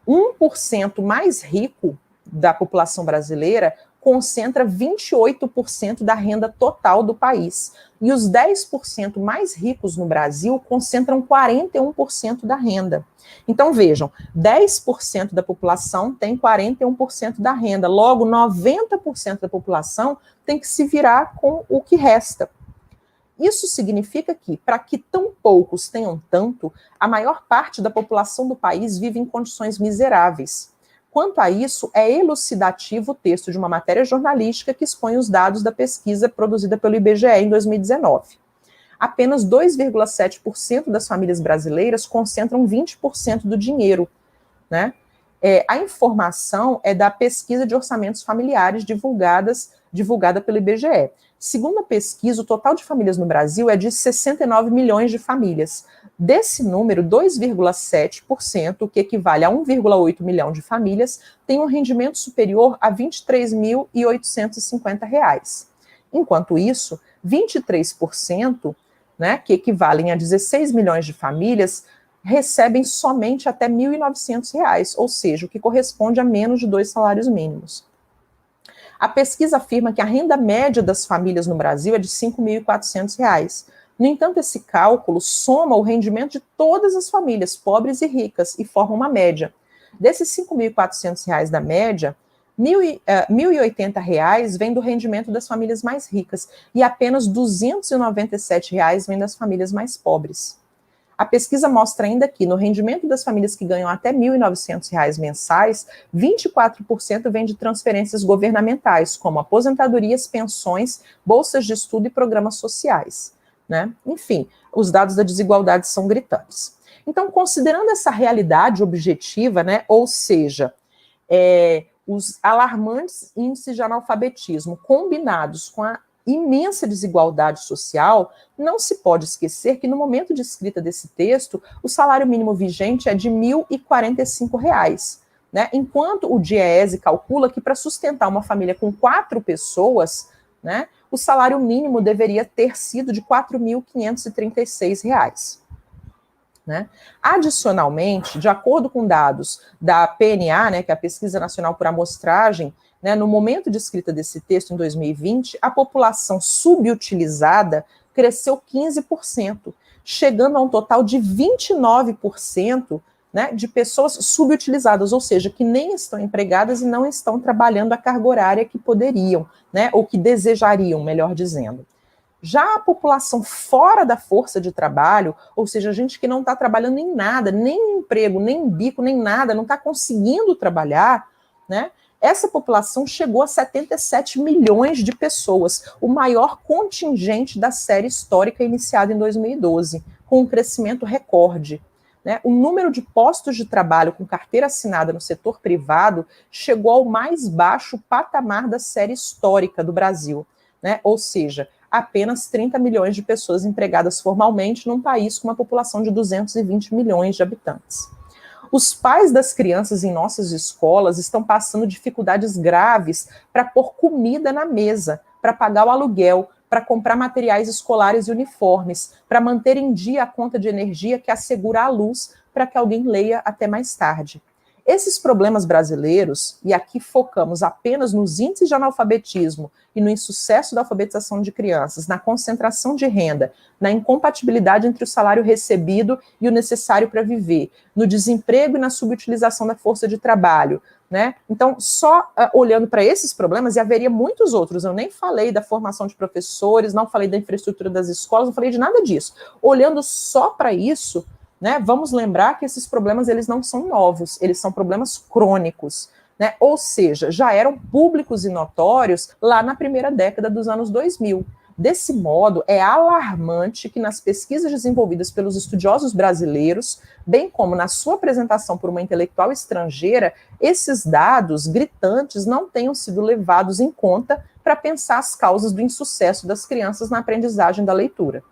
1% mais rico da população brasileira concentra 28% da renda total do país. E os 10% mais ricos no Brasil concentram 41% da renda. Então, vejam, 10% da população tem 41% da renda. Logo, 90% da população tem que se virar com o que resta. Isso significa que, para que tão poucos tenham tanto, a maior parte da população do país vive em condições miseráveis. Quanto a isso, é elucidativo o texto de uma matéria jornalística que expõe os dados da pesquisa produzida pelo IBGE em 2019. Apenas 2,7% das famílias brasileiras concentram 20% do dinheiro, né? A informação é da pesquisa de orçamentos familiares divulgada pelo IBGE. Segundo a pesquisa, o total de famílias no Brasil é de 69 milhões de famílias. Desse número, 2,7%, o que equivale a 1,8 milhão de famílias, tem um rendimento superior a R$ 23.850. Enquanto isso, 23%, que equivalem a 16 milhões de famílias, recebem somente até R$ 1.900, ou seja, o que corresponde a menos de 2 salários mínimos. A pesquisa afirma que a renda média das famílias no Brasil é de R$ 5.400. No entanto, esse cálculo soma o rendimento de todas as famílias, pobres e ricas, e forma uma média. Desses R$ 5.400 da média, R$ 1.080 vem do rendimento das famílias mais ricas e apenas R$ 297 vem das famílias mais pobres. A pesquisa mostra ainda que, no rendimento das famílias que ganham até R$ 1.900 mensais, 24% vem de transferências governamentais, como aposentadorias, pensões, bolsas de estudo e programas sociais. Enfim, os dados da desigualdade são gritantes. Então, considerando essa realidade objetiva, ou seja, os alarmantes índices de analfabetismo combinados com a imensa desigualdade social, não se pode esquecer que no momento de escrita desse texto, o salário mínimo vigente é de R$ 1.045, enquanto o DIEESE calcula que para sustentar uma família com 4 pessoas, o salário mínimo deveria ter sido de R$ 4.536. Adicionalmente, de acordo com dados da PNA, que é a Pesquisa Nacional por Amostragem, no momento de escrita desse texto, em 2020, a população subutilizada cresceu 15%, chegando a um total de 29% de pessoas subutilizadas, ou seja, que nem estão empregadas e não estão trabalhando a carga horária que poderiam, ou que desejariam, melhor dizendo. Já a população fora da força de trabalho, ou seja, gente que não está trabalhando em nada, nem em emprego, nem em bico, nem nada, não está conseguindo trabalhar, essa população chegou a 77 milhões de pessoas, o maior contingente da série histórica iniciada em 2012, com um crescimento recorde. O número de postos de trabalho com carteira assinada no setor privado chegou ao mais baixo patamar da série histórica do Brasil, ou seja, apenas 30 milhões de pessoas empregadas formalmente num país com uma população de 220 milhões de habitantes. Os pais das crianças em nossas escolas estão passando dificuldades graves para pôr comida na mesa, para pagar o aluguel, para comprar materiais escolares e uniformes, para manter em dia a conta de energia que assegura a luz para que alguém leia até mais tarde. Esses problemas brasileiros, e aqui focamos apenas nos índices de analfabetismo e no insucesso da alfabetização de crianças, na concentração de renda, na incompatibilidade entre o salário recebido e o necessário para viver, no desemprego e na subutilização da força de trabalho, né? Então, só olhando para esses problemas, e haveria muitos outros, eu nem falei da formação de professores, não falei da infraestrutura das escolas, não falei de nada disso. Olhando só para isso, né, vamos lembrar que esses problemas eles não são novos, eles são problemas crônicos, né? Ou seja, já eram públicos e notórios lá na primeira década dos anos 2000. Desse modo, é alarmante que nas pesquisas desenvolvidas pelos estudiosos brasileiros, bem como na sua apresentação por uma intelectual estrangeira, esses dados gritantes não tenham sido levados em conta para pensar as causas do insucesso das crianças na aprendizagem da leitura.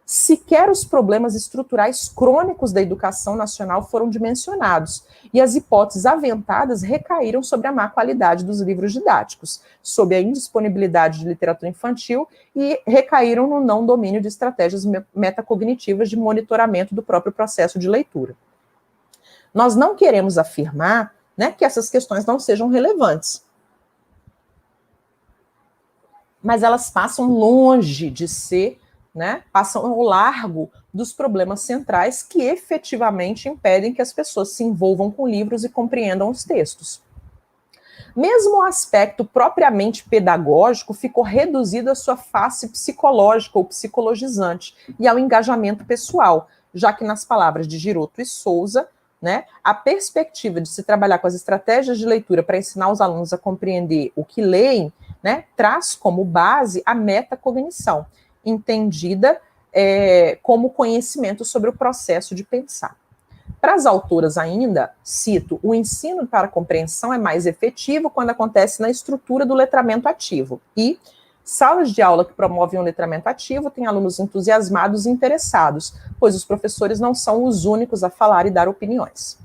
Sequer os problemas estruturais crônicos da educação nacional foram dimensionados, e as hipóteses aventadas recaíram sobre a má qualidade dos livros didáticos, sobre a indisponibilidade de literatura infantil e recaíram no não domínio de estratégias metacognitivas de monitoramento do próprio processo de leitura. Nós não queremos afirmar, né, que essas questões não sejam relevantes, mas elas passam longe de ser, né, passam ao largo dos problemas centrais que efetivamente impedem que as pessoas se envolvam com livros e compreendam os textos. Mesmo o aspecto propriamente pedagógico ficou reduzido à sua face psicológica ou psicologizante e ao engajamento pessoal, já que, nas palavras de Giroto e Souza, né, a perspectiva de se trabalhar com as estratégias de leitura para ensinar os alunos a compreender o que leem, né, traz como base a metacognição, entendida como conhecimento sobre o processo de pensar. Para as autoras ainda, cito, o ensino para a compreensão é mais efetivo quando acontece na estrutura do letramento ativo. E salas de aula que promovem o letramento ativo têm alunos entusiasmados e interessados, pois os professores não são os únicos a falar e dar opiniões.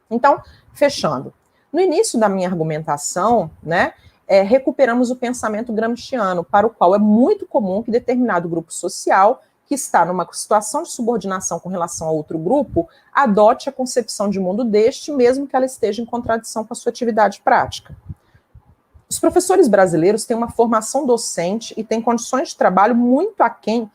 Então, fechando. No início da minha argumentação, né, recuperamos o pensamento gramsciano, para o qual é muito comum que determinado grupo social, que está numa situação de subordinação com relação a outro grupo, adote a concepção de mundo deste, mesmo que ela esteja em contradição com a sua atividade prática. Os professores brasileiros têm uma formação docente e têm condições de trabalho muito aquém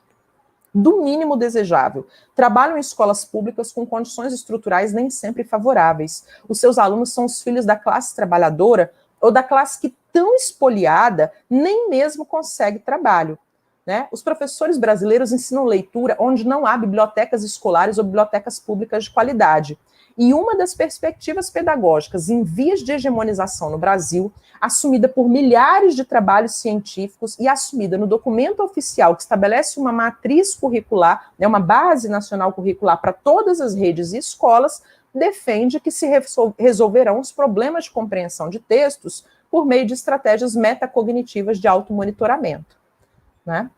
do mínimo desejável. Trabalham em escolas públicas com condições estruturais nem sempre favoráveis. Os seus alunos são os filhos da classe trabalhadora ou da classe que, tão espoliada, nem mesmo consegue trabalho, né? Os professores brasileiros ensinam leitura onde não há bibliotecas escolares ou bibliotecas públicas de qualidade. E uma das perspectivas pedagógicas em vias de hegemonização no Brasil, assumida por milhares de trabalhos científicos e assumida no documento oficial que estabelece uma matriz curricular, né, uma base nacional curricular para todas as redes e escolas, defende que se resolverão os problemas de compreensão de textos por meio de estratégias metacognitivas de automonitoramento, né?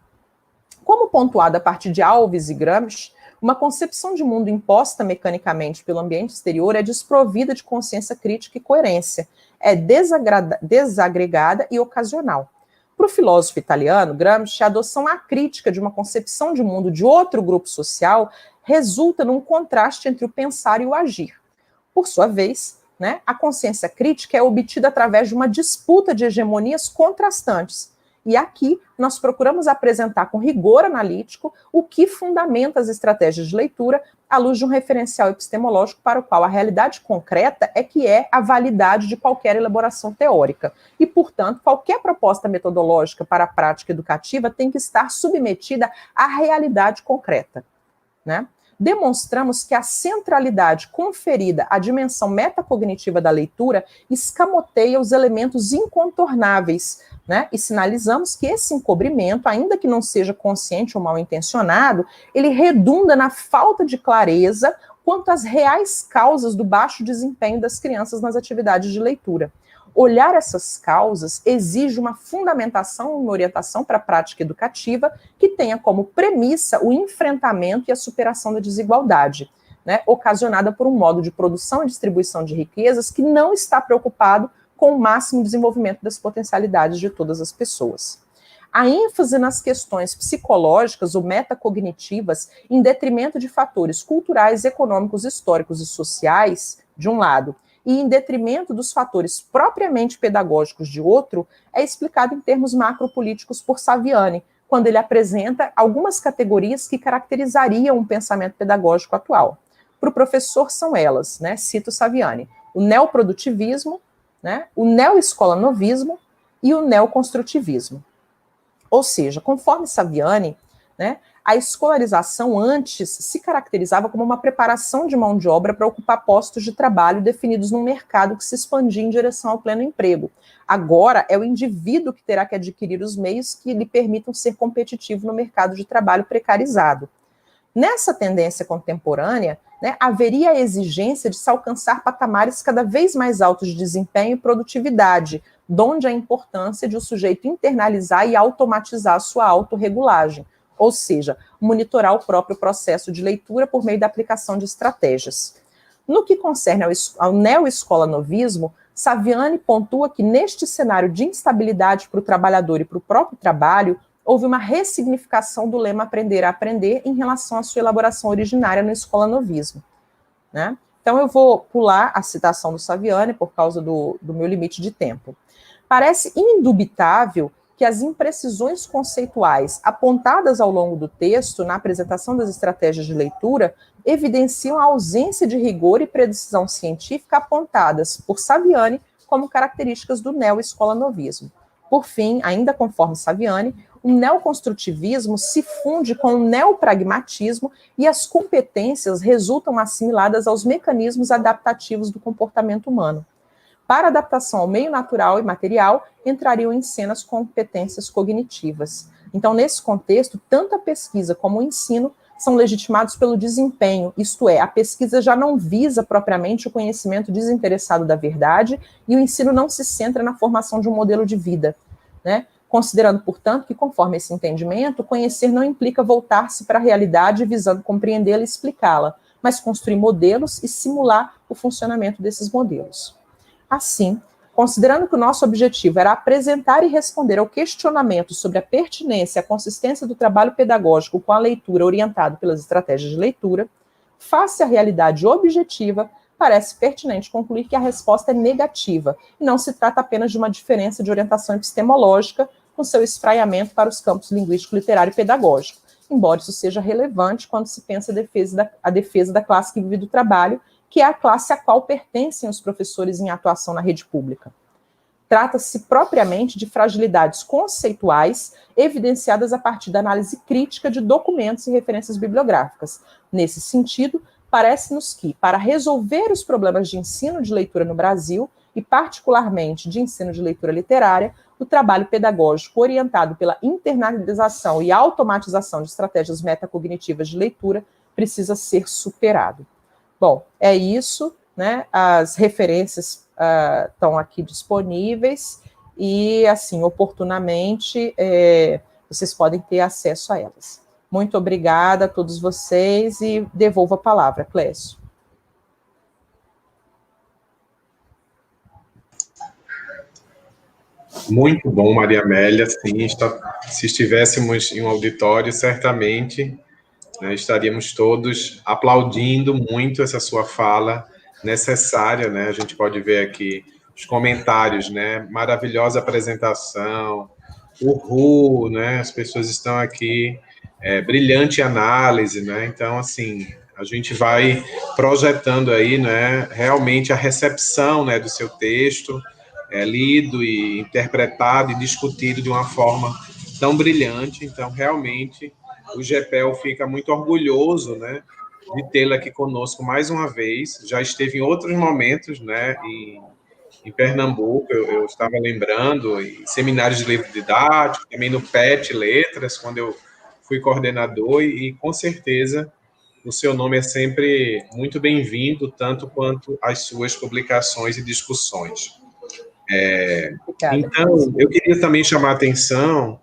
Como pontuado a partir de Alves e Gramsci, uma concepção de mundo imposta mecanicamente pelo ambiente exterior é desprovida de consciência crítica e coerência, é desagregada e ocasional. Para o filósofo italiano, Gramsci, a adoção acrítica de uma concepção de mundo de outro grupo social resulta num contraste entre o pensar e o agir. Por sua vez, né, a consciência crítica é obtida através de uma disputa de hegemonias contrastantes. E aqui nós procuramos apresentar com rigor analítico o que fundamenta as estratégias de leitura à luz de um referencial epistemológico para o qual a realidade concreta é que é a validade de qualquer elaboração teórica. E, portanto, qualquer proposta metodológica para a prática educativa tem que estar submetida à realidade concreta, né? Demonstramos que a centralidade conferida à dimensão metacognitiva da leitura escamoteia os elementos incontornáveis, né? E sinalizamos que esse encobrimento, ainda que não seja consciente ou mal intencionado, ele redunda na falta de clareza quanto às reais causas do baixo desempenho das crianças nas atividades de leitura. Olhar essas causas exige uma fundamentação e uma orientação para a prática educativa que tenha como premissa o enfrentamento e a superação da desigualdade. né, ocasionada por um modo de produção e distribuição de riquezas que não está preocupado com o máximo desenvolvimento das potencialidades de todas as pessoas. A ênfase nas questões psicológicas ou metacognitivas, em detrimento de fatores culturais, econômicos, históricos e sociais, de um lado, e em detrimento dos fatores propriamente pedagógicos de outro, é explicado em termos macropolíticos por Saviani, quando ele apresenta algumas categorias que caracterizariam o pensamento pedagógico atual. Para o professor são elas, né, cito Saviani, o neoprodutivismo, né, o neoescolanovismo e o neoconstrutivismo. Ou seja, conforme Saviani, né, a escolarização antes se caracterizava como uma preparação de mão de obra para ocupar postos de trabalho definidos num mercado que se expandia em direção ao pleno emprego. Agora é o indivíduo que terá que adquirir os meios que lhe permitam ser competitivo no mercado de trabalho precarizado. Nessa tendência contemporânea, né, haveria a exigência de se alcançar patamares cada vez mais altos de desempenho e produtividade, donde a importância de o sujeito internalizar e automatizar a sua autorregulagem, ou seja, monitorar o próprio processo de leitura por meio da aplicação de estratégias. No que concerne ao neoescolanovismo, Saviani pontua que neste cenário de instabilidade para o trabalhador e para o próprio trabalho, houve uma ressignificação do lema aprender a aprender em relação à sua elaboração originária no escolanovismo, né? Então eu vou pular a citação do Saviani por causa do meu limite de tempo. Parece indubitável que as imprecisões conceituais apontadas ao longo do texto, na apresentação das estratégias de leitura, evidenciam a ausência de rigor e precisão científica apontadas por Saviani como características do neoescolanovismo. Por fim, ainda conforme Saviani, o neoconstrutivismo se funde com o neopragmatismo e as competências resultam assimiladas aos mecanismos adaptativos do comportamento humano. Para adaptação ao meio natural e material, entrariam em cena as competências cognitivas. Então, nesse contexto, tanto a pesquisa como o ensino são legitimados pelo desempenho, isto é, a pesquisa já não visa propriamente o conhecimento desinteressado da verdade e o ensino não se centra na formação de um modelo de vida, né? Considerando, portanto, que, conforme esse entendimento, conhecer não implica voltar-se para a realidade visando compreendê-la e explicá-la, mas construir modelos e simular o funcionamento desses modelos. Assim, considerando que o nosso objetivo era apresentar e responder ao questionamento sobre a pertinência e a consistência do trabalho pedagógico com a leitura orientado pelas estratégias de leitura, face à realidade objetiva, parece pertinente concluir que a resposta é negativa, e não se trata apenas de uma diferença de orientação epistemológica com seu espraiamento para os campos linguístico, literário e pedagógico, embora isso seja relevante quando se pensa a defesa da classe que vive do trabalho, que é a classe a qual pertencem os professores em atuação na rede pública. Trata-se propriamente de fragilidades conceituais evidenciadas a partir da análise crítica de documentos e referências bibliográficas. Nesse sentido, parece-nos que, para resolver os problemas de ensino de leitura no Brasil, e particularmente de ensino de leitura literária, o trabalho pedagógico orientado pela internalização e automatização de estratégias metacognitivas de leitura precisa ser superado. Bom, é isso, né? As referências estão aqui disponíveis e, assim, oportunamente, vocês podem ter acesso a elas. Muito obrigada a todos vocês e devolvo a palavra, Clécio. Muito bom, Maria Amélia. Sim, se estivéssemos em um auditório, certamente, né, estaríamos todos aplaudindo muito essa sua fala necessária, né? A gente pode ver aqui os comentários, né? Maravilhosa apresentação, uhul, né? As pessoas estão aqui, brilhante análise, né? Então, assim, a gente vai projetando aí, né? Realmente a recepção, né? Do seu texto, lido e interpretado e discutido de uma forma tão brilhante. Então, realmente, o GEPEL fica muito orgulhoso, né, de tê-la aqui conosco mais uma vez. Já esteve em outros momentos, né, em Pernambuco, eu estava lembrando, em seminários de livro didático, também no PET Letras, quando eu fui coordenador, e com certeza o seu nome é sempre muito bem-vindo, tanto quanto as suas publicações e discussões. Então, eu queria também chamar a atenção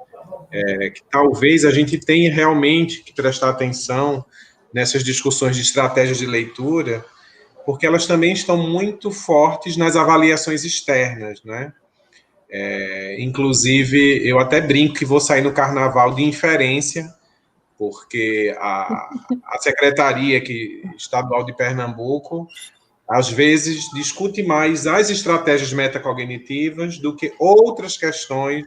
que talvez a gente tenha realmente que prestar atenção nessas discussões de estratégias de leitura, porque elas também estão muito fortes nas avaliações externas, né? Inclusive, eu até brinco que vou sair no carnaval de inferência, porque a Secretaria Estadual de Pernambuco, às vezes, discute mais as estratégias metacognitivas do que outras questões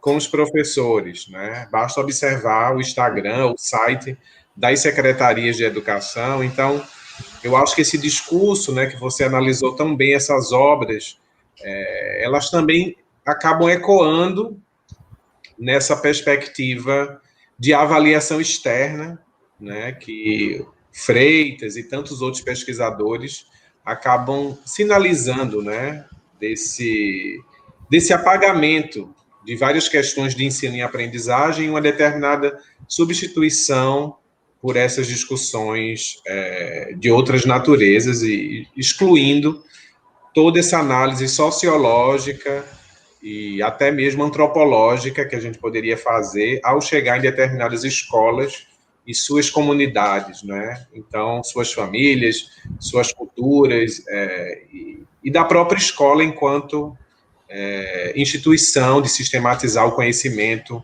com os professores, né? Basta observar o Instagram, o site das secretarias de educação. Então, eu acho que esse discurso, né, que você analisou tão bem, essas obras, elas também acabam ecoando nessa perspectiva de avaliação externa, né, que Freitas e tantos outros pesquisadores acabam sinalizando, né, desse apagamento de várias questões de ensino e aprendizagem e uma determinada substituição por essas discussões de outras naturezas e excluindo toda essa análise sociológica e até mesmo antropológica que a gente poderia fazer ao chegar em determinadas escolas e suas comunidades, né? Então, suas famílias, suas culturas e da própria escola enquanto instituição de sistematizar o conhecimento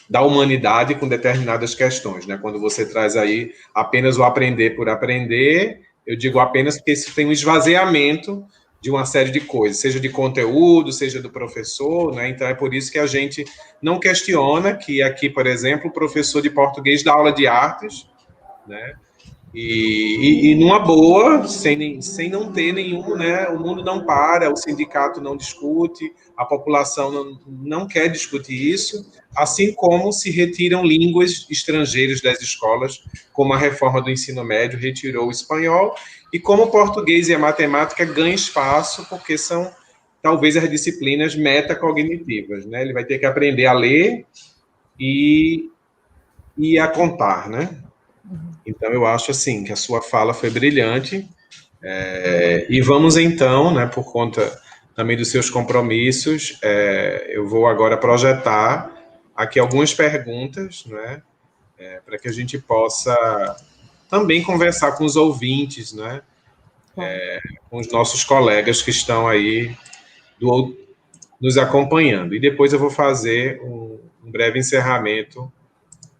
da humanidade com determinadas questões, né? Quando você traz aí apenas o aprender por aprender, eu digo apenas porque isso tem um esvaziamento de uma série de coisas, seja de conteúdo, seja do professor, né? Então é por isso que a gente não questiona que aqui, por exemplo, o professor de português dá aula de artes, né? E numa boa, sem não ter nenhum, né? O mundo não para, o sindicato não discute, a população não quer discutir isso, assim como se retiram línguas estrangeiras das escolas, como a reforma do ensino médio retirou o espanhol, e como o português e a matemática ganham espaço, porque são talvez as disciplinas metacognitivas, né? Ele vai ter que aprender a ler e a contar, né? Então, eu acho assim que a sua fala foi brilhante. E vamos então, né, por conta também dos seus compromissos, eu vou agora projetar aqui algumas perguntas, né, para que a gente possa também conversar com os ouvintes, né, com os nossos colegas que estão aí nos acompanhando. E depois eu vou fazer um breve encerramento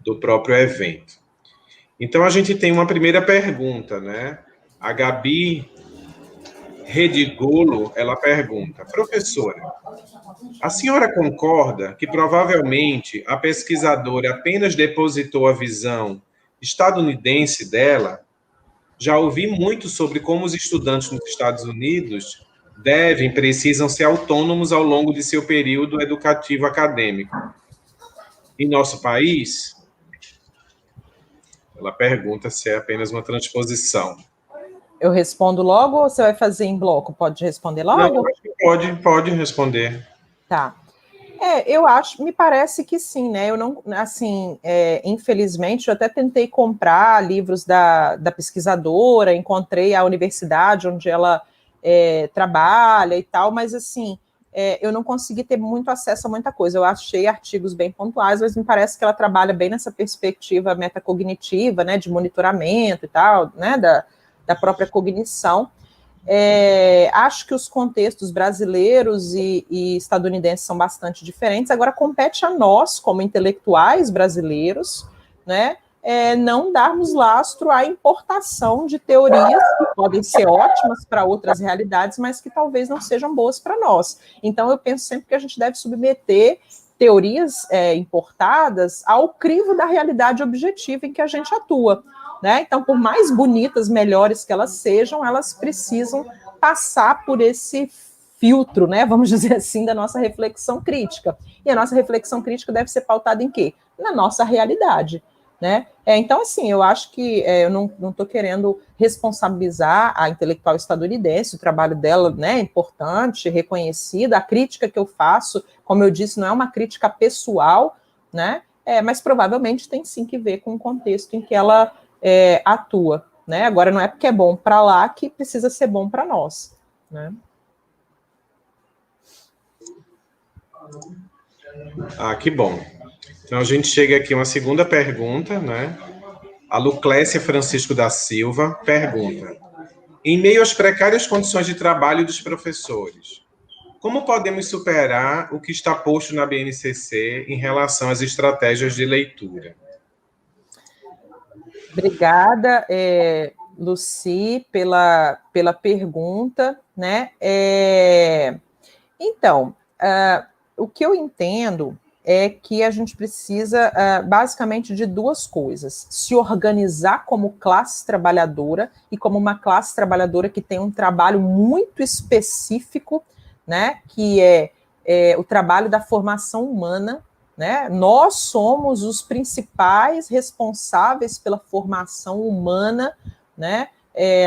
do próprio evento. Então, a gente tem uma primeira pergunta, né? A Gabi Redigolo, ela pergunta: professora, a senhora concorda que provavelmente a pesquisadora apenas depositou a visão estadunidense dela? Já ouvi muito sobre como os estudantes nos Estados Unidos precisam ser autônomos ao longo de seu período educativo acadêmico. Em nosso país, ela pergunta se é apenas uma transposição. Eu respondo logo ou você vai fazer em bloco? Pode responder logo? Não, acho que pode responder. Tá. Eu acho, me parece que sim, né? Eu não, assim, infelizmente, eu até tentei comprar livros da pesquisadora, encontrei a universidade onde ela trabalha e tal, mas assim, eu não consegui ter muito acesso a muita coisa. Eu achei artigos bem pontuais, mas me parece que ela trabalha bem nessa perspectiva metacognitiva, né? De monitoramento e tal, né? Da própria cognição. Acho que os contextos brasileiros e estadunidenses são bastante diferentes. Agora, compete a nós, como intelectuais brasileiros, né, não darmos lastro à importação de teorias que podem ser ótimas para outras realidades, mas que talvez não sejam boas para nós. Então, eu penso sempre que a gente deve submeter teorias importadas ao crivo da realidade objetiva em que a gente atua. Né? Então, por mais bonitas, melhores que elas sejam, elas precisam passar por esse filtro, né? Vamos dizer assim, da nossa reflexão crítica. E a nossa reflexão crítica deve ser pautada em quê? Na nossa realidade. Né? Então, assim, eu acho que eu não estou querendo responsabilizar a intelectual estadunidense, o trabalho dela, né, é importante, reconhecido, a crítica que eu faço, como eu disse, não é uma crítica pessoal, né? Mas provavelmente tem sim que ver com o contexto em que ela atua, né? Agora não é porque é bom para lá que precisa ser bom para nós, né? Que bom. Então a gente chega aqui a uma segunda pergunta, né? A Luclécia Francisco da Silva pergunta: em meio às precárias condições de trabalho dos professores, como podemos superar o que está posto na BNCC em relação às estratégias de leitura? Obrigada, Luci, pela pergunta, né? Então, o que eu entendo é que a gente precisa, basicamente, de duas coisas: se organizar como classe trabalhadora, e como uma classe trabalhadora que tem um trabalho muito específico, né, que é o trabalho da formação humana, né? Nós somos os principais responsáveis pela formação humana, né?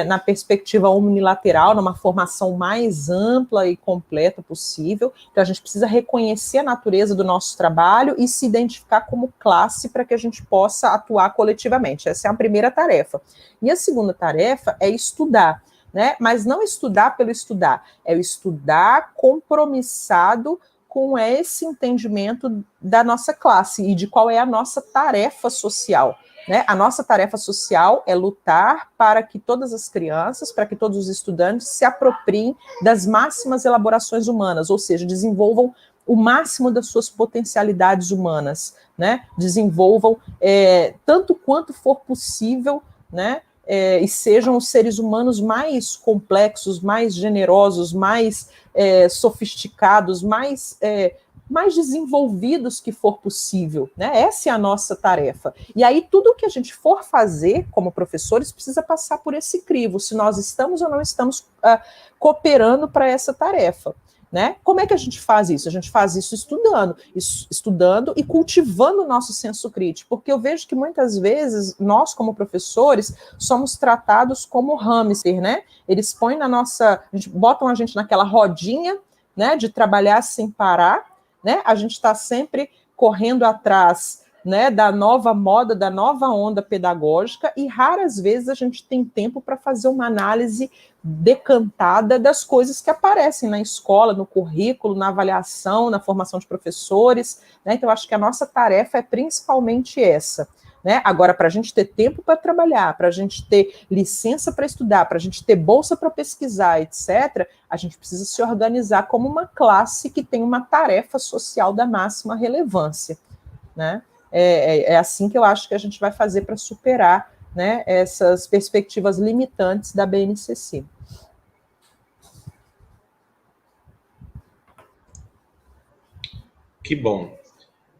Na perspectiva unilateral, numa formação mais ampla e completa possível. Então, a gente precisa reconhecer a natureza do nosso trabalho e se identificar como classe para que a gente possa atuar coletivamente. Essa é a primeira tarefa. E a segunda tarefa é estudar, né? Mas não estudar pelo estudar, é o estudar compromissado com esse entendimento da nossa classe e de qual é a nossa tarefa social, né? A nossa tarefa social é lutar para que todas as crianças, para que todos os estudantes se apropriem das máximas elaborações humanas, ou seja, desenvolvam o máximo das suas potencialidades humanas, né? Desenvolvam tanto quanto for possível, né? E sejam os seres humanos mais complexos, mais generosos, mais sofisticados, mais desenvolvidos que for possível, né? Essa é a nossa tarefa. E aí, tudo que a gente for fazer como professores precisa passar por esse crivo, se nós estamos ou não estamos cooperando para essa tarefa. Né? Como é que a gente faz isso? A gente faz isso estudando e cultivando o nosso senso crítico, porque eu vejo que muitas vezes nós, como professores, somos tratados como hamster, né? Eles põem botam a gente naquela rodinha, né, de trabalhar sem parar, né? A gente está sempre correndo atrás, né, da nova moda, da nova onda pedagógica, e raras vezes a gente tem tempo para fazer uma análise decantada das coisas que aparecem na escola, no currículo, na avaliação, na formação de professores, né? Então, acho que a nossa tarefa é principalmente essa, né? Agora, para a gente ter tempo para trabalhar, para a gente ter licença para estudar, para a gente ter bolsa para pesquisar, etc., a gente precisa se organizar como uma classe que tem uma tarefa social da máxima relevância, né? É assim que eu acho que a gente vai fazer para superar, né, essas perspectivas limitantes da BNCC. Que bom.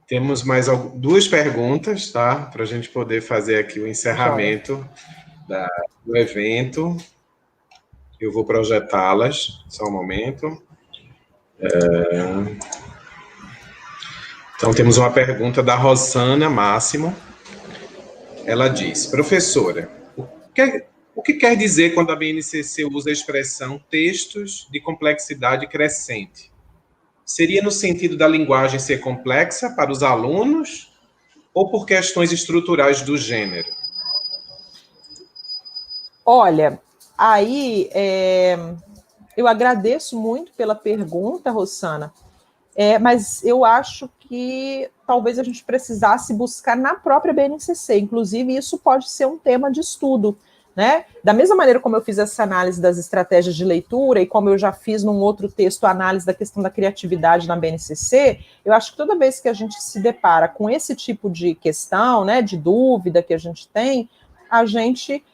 Temos mais duas perguntas, tá? Para a gente poder fazer aqui o encerramento do evento. Eu vou projetá-las, só um momento. Então, temos uma pergunta da Rosana Máximo. Ela diz: professora, o que quer dizer quando a BNCC usa a expressão textos de complexidade crescente? Seria no sentido da linguagem ser complexa para os alunos ou por questões estruturais do gênero? Olha, aí eu agradeço muito pela pergunta, Rosana, mas eu acho que talvez a gente precisasse buscar na própria BNCC, inclusive isso pode ser um tema de estudo, né? Da mesma maneira como eu fiz essa análise das estratégias de leitura e como eu já fiz num outro texto a análise da questão da criatividade na BNCC, eu acho que toda vez que a gente se depara com esse tipo de questão, né, de dúvida que a gente tem, a gente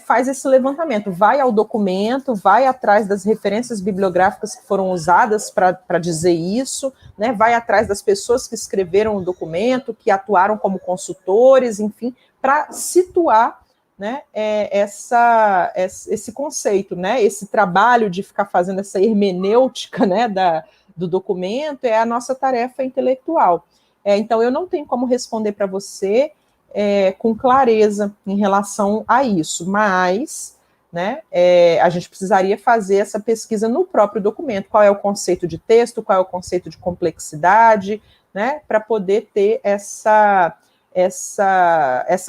faz esse levantamento, vai ao documento, vai atrás das referências bibliográficas que foram usadas para dizer isso, né, vai atrás das pessoas que escreveram o documento, que atuaram como consultores, enfim, para situar, né, esse conceito, né, esse trabalho de ficar fazendo essa hermenêutica, né, do documento é a nossa tarefa intelectual. Então, eu não tenho como responder para você com clareza em relação a isso, mas, né, a gente precisaria fazer essa pesquisa no próprio documento, qual é o conceito de texto, qual é o conceito de complexidade, né, para poder ter essa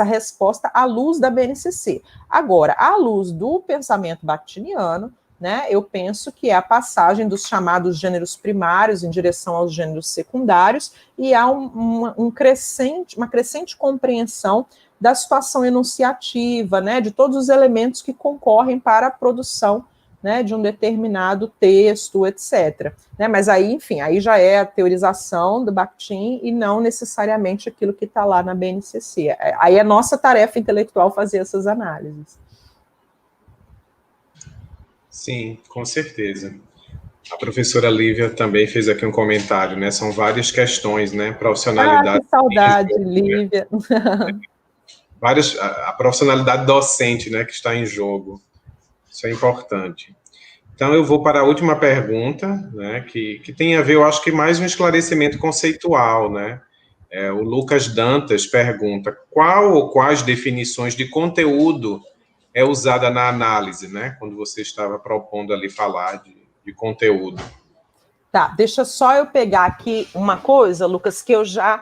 resposta à luz da BNCC. Agora, à luz do pensamento bakhtiniano, né, eu penso que é a passagem dos chamados gêneros primários em direção aos gêneros secundários, e há uma crescente compreensão da situação enunciativa, né, de todos os elementos que concorrem para a produção, né, de um determinado texto, etc. Né, mas aí, enfim, aí já é a teorização do Bakhtin e não necessariamente aquilo que está lá na BNCC. Aí é nossa tarefa intelectual fazer essas análises. Sim, com certeza. A professora Lívia também fez aqui um comentário, né? São várias questões, né? Profissionalidade. Que saudade, Lívia. A profissionalidade docente, né? Que está em jogo. Isso é importante. Então, eu vou para a última pergunta, né? Que tem a ver, eu acho que mais um esclarecimento conceitual, né? O Lucas Dantas pergunta: qual ou quais definições de conteúdo é usada na análise, né? Quando você estava propondo ali falar de conteúdo. Tá, deixa só eu pegar aqui uma coisa, Lucas, que eu já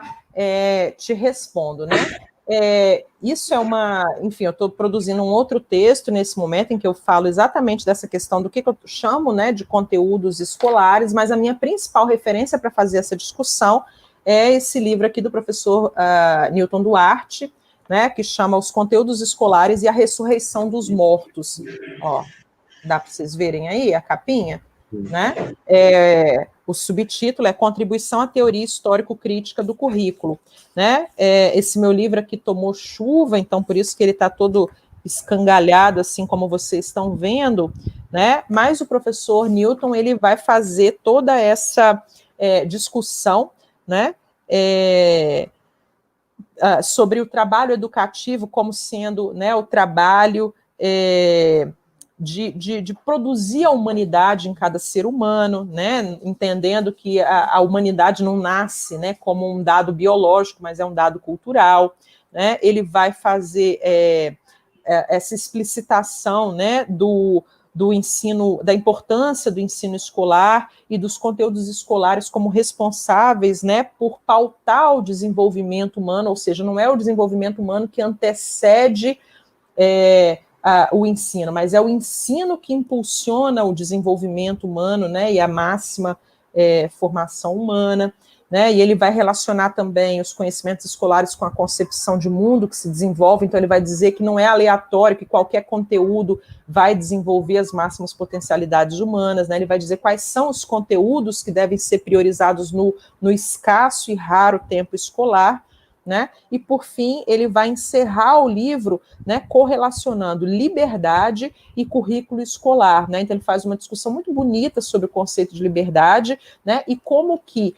te respondo, né? Isso é enfim, eu estou produzindo um outro texto nesse momento em que eu falo exatamente dessa questão do que eu chamo, né, de conteúdos escolares, mas a minha principal referência para fazer essa discussão é esse livro aqui do professor Newton Duarte, né, que chama Os Conteúdos Escolares e a Ressurreição dos Mortos. Ó, dá para vocês verem aí a capinha? Né? O subtítulo é Contribuição à Teoria Histórico-Crítica do Currículo. Né? Esse meu livro aqui tomou chuva, então por isso que ele está todo escangalhado, assim como vocês estão vendo, né? Mas o professor Newton ele vai fazer toda essa discussão, né? Sobre o trabalho educativo como sendo, né, o trabalho de produzir a humanidade em cada ser humano, né, entendendo que a humanidade não nasce, né, como um dado biológico, mas é um dado cultural, né, ele vai fazer essa explicitação, né, do ensino, da importância do ensino escolar e dos conteúdos escolares como responsáveis, né, por pautar o desenvolvimento humano, ou seja, não é o desenvolvimento humano que antecede o ensino, mas é o ensino que impulsiona o desenvolvimento humano, né, e a máxima formação humana, né, e ele vai relacionar também os conhecimentos escolares com a concepção de mundo que se desenvolve, então ele vai dizer que não é aleatório, que qualquer conteúdo vai desenvolver as máximas potencialidades humanas, né, ele vai dizer quais são os conteúdos que devem ser priorizados no escasso e raro tempo escolar, né? E, por fim, ele vai encerrar o livro, né, correlacionando liberdade e currículo escolar. Né? Então, ele faz uma discussão muito bonita sobre o conceito de liberdade, né, e como que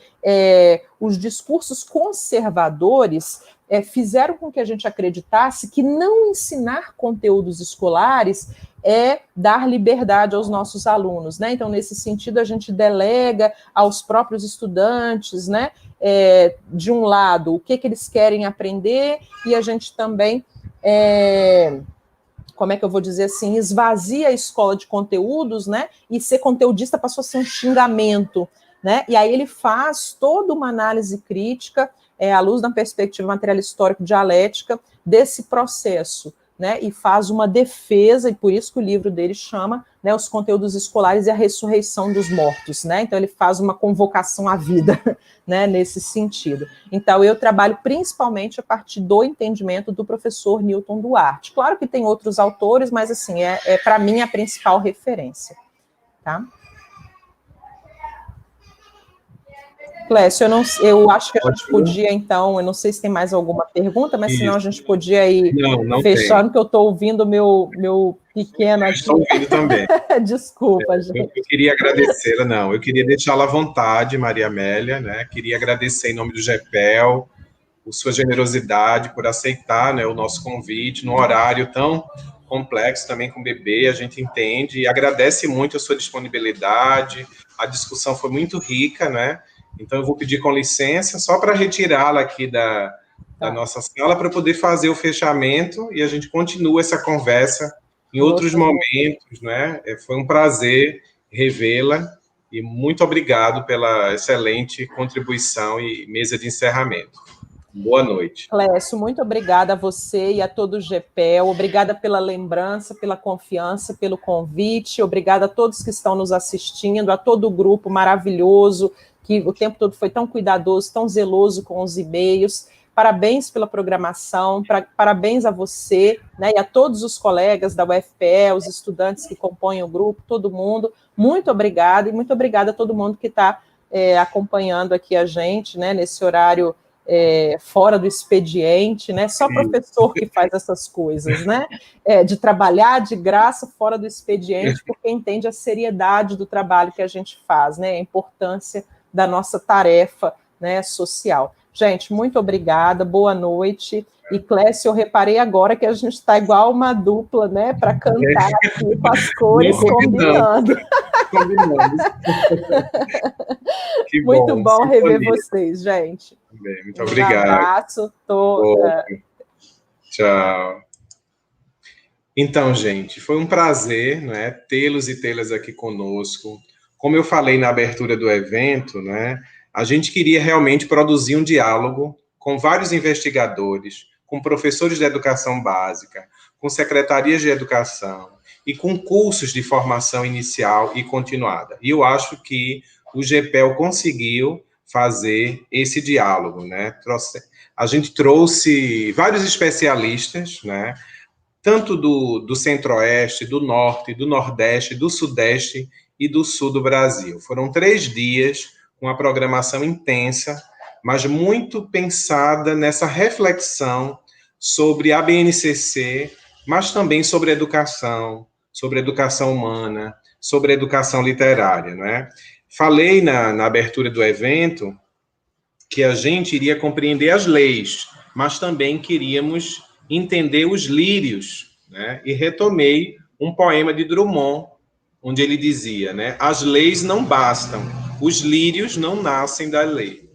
os discursos conservadores fizeram com que a gente acreditasse que não ensinar conteúdos escolares é dar liberdade aos nossos alunos. Né? Então, nesse sentido, a gente delega aos próprios estudantes, né, de um lado, o que eles querem aprender, e a gente também, como é que eu vou dizer assim, esvazia a escola de conteúdos, né, e ser conteudista passou a ser um xingamento, né, e aí ele faz toda uma análise crítica, à luz da perspectiva material histórico dialética, desse processo, né, e faz uma defesa, e por isso que o livro dele chama, né, Os Conteúdos Escolares e a Ressurreição dos Mortos, né, então ele faz uma convocação à vida, né, nesse sentido. Então eu trabalho principalmente a partir do entendimento do professor Newton Duarte. Claro que tem outros autores, mas assim, para mim a principal referência, tá? Clécio, eu acho que a gente podia, então, eu não sei se tem mais alguma pergunta, mas senão a gente podia ir fechando, que eu estou ouvindo o meu pequeno aqui. Estou ouvindo também. Desculpa, gente. Eu queria agradecer, eu queria deixá-la à vontade, Maria Amélia, né? Queria agradecer em nome do GEPEL, por sua generosidade, por aceitar, né, o nosso convite, num horário tão complexo também com o bebê, a gente entende, e agradece muito a sua disponibilidade, a discussão foi muito rica, né? Então, eu vou pedir com licença, só para retirá-la aqui da nossa sala, para poder fazer o fechamento, e a gente continua essa conversa em outros momentos, né? Foi um prazer revê-la, e muito obrigado pela excelente contribuição e mesa de encerramento. Boa noite. Clécio, muito obrigada a você e a todo o GEPEL, obrigada pela lembrança, pela confiança, pelo convite, obrigada a todos que estão nos assistindo, a todo o grupo maravilhoso, que o tempo todo foi tão cuidadoso, tão zeloso com os e-mails, parabéns pela programação, parabéns a você, né, e a todos os colegas da UFPE, os estudantes que compõem o grupo, todo mundo, muito obrigada, e muito obrigada a todo mundo que está acompanhando aqui a gente, né, nesse horário fora do expediente, né? Só professor que faz essas coisas, né? De trabalhar de graça fora do expediente, porque entende a seriedade do trabalho que a gente faz, né? A importância da nossa tarefa, né, social. Gente, muito obrigada, boa noite. E Clécio, eu reparei agora que a gente está igual uma dupla, né? Para cantar aqui com as cores combinando. Combinamos. Que muito bom rever vocês, gente. Bem, muito obrigado. Um abraço. Tchau. Então, gente, foi um prazer, né, tê-los e tê-las aqui conosco. Como eu falei na abertura do evento, né, a gente queria realmente produzir um diálogo com vários investigadores, com professores de educação básica, com secretarias de educação e com cursos de formação inicial e continuada. E eu acho que o GPEL conseguiu fazer esse diálogo, né? A gente trouxe vários especialistas, né? Tanto do Centro-Oeste, do Norte, do Nordeste, do Sudeste e do Sul do Brasil. Foram 3 dias com uma programação intensa, mas muito pensada nessa reflexão sobre a BNCC, mas também sobre educação humana, sobre educação literária, né? Falei na abertura do evento que a gente iria compreender as leis, mas também queríamos entender os lírios, né? E retomei um poema de Drummond, onde ele dizia, né? As leis não bastam, os lírios não nascem da lei.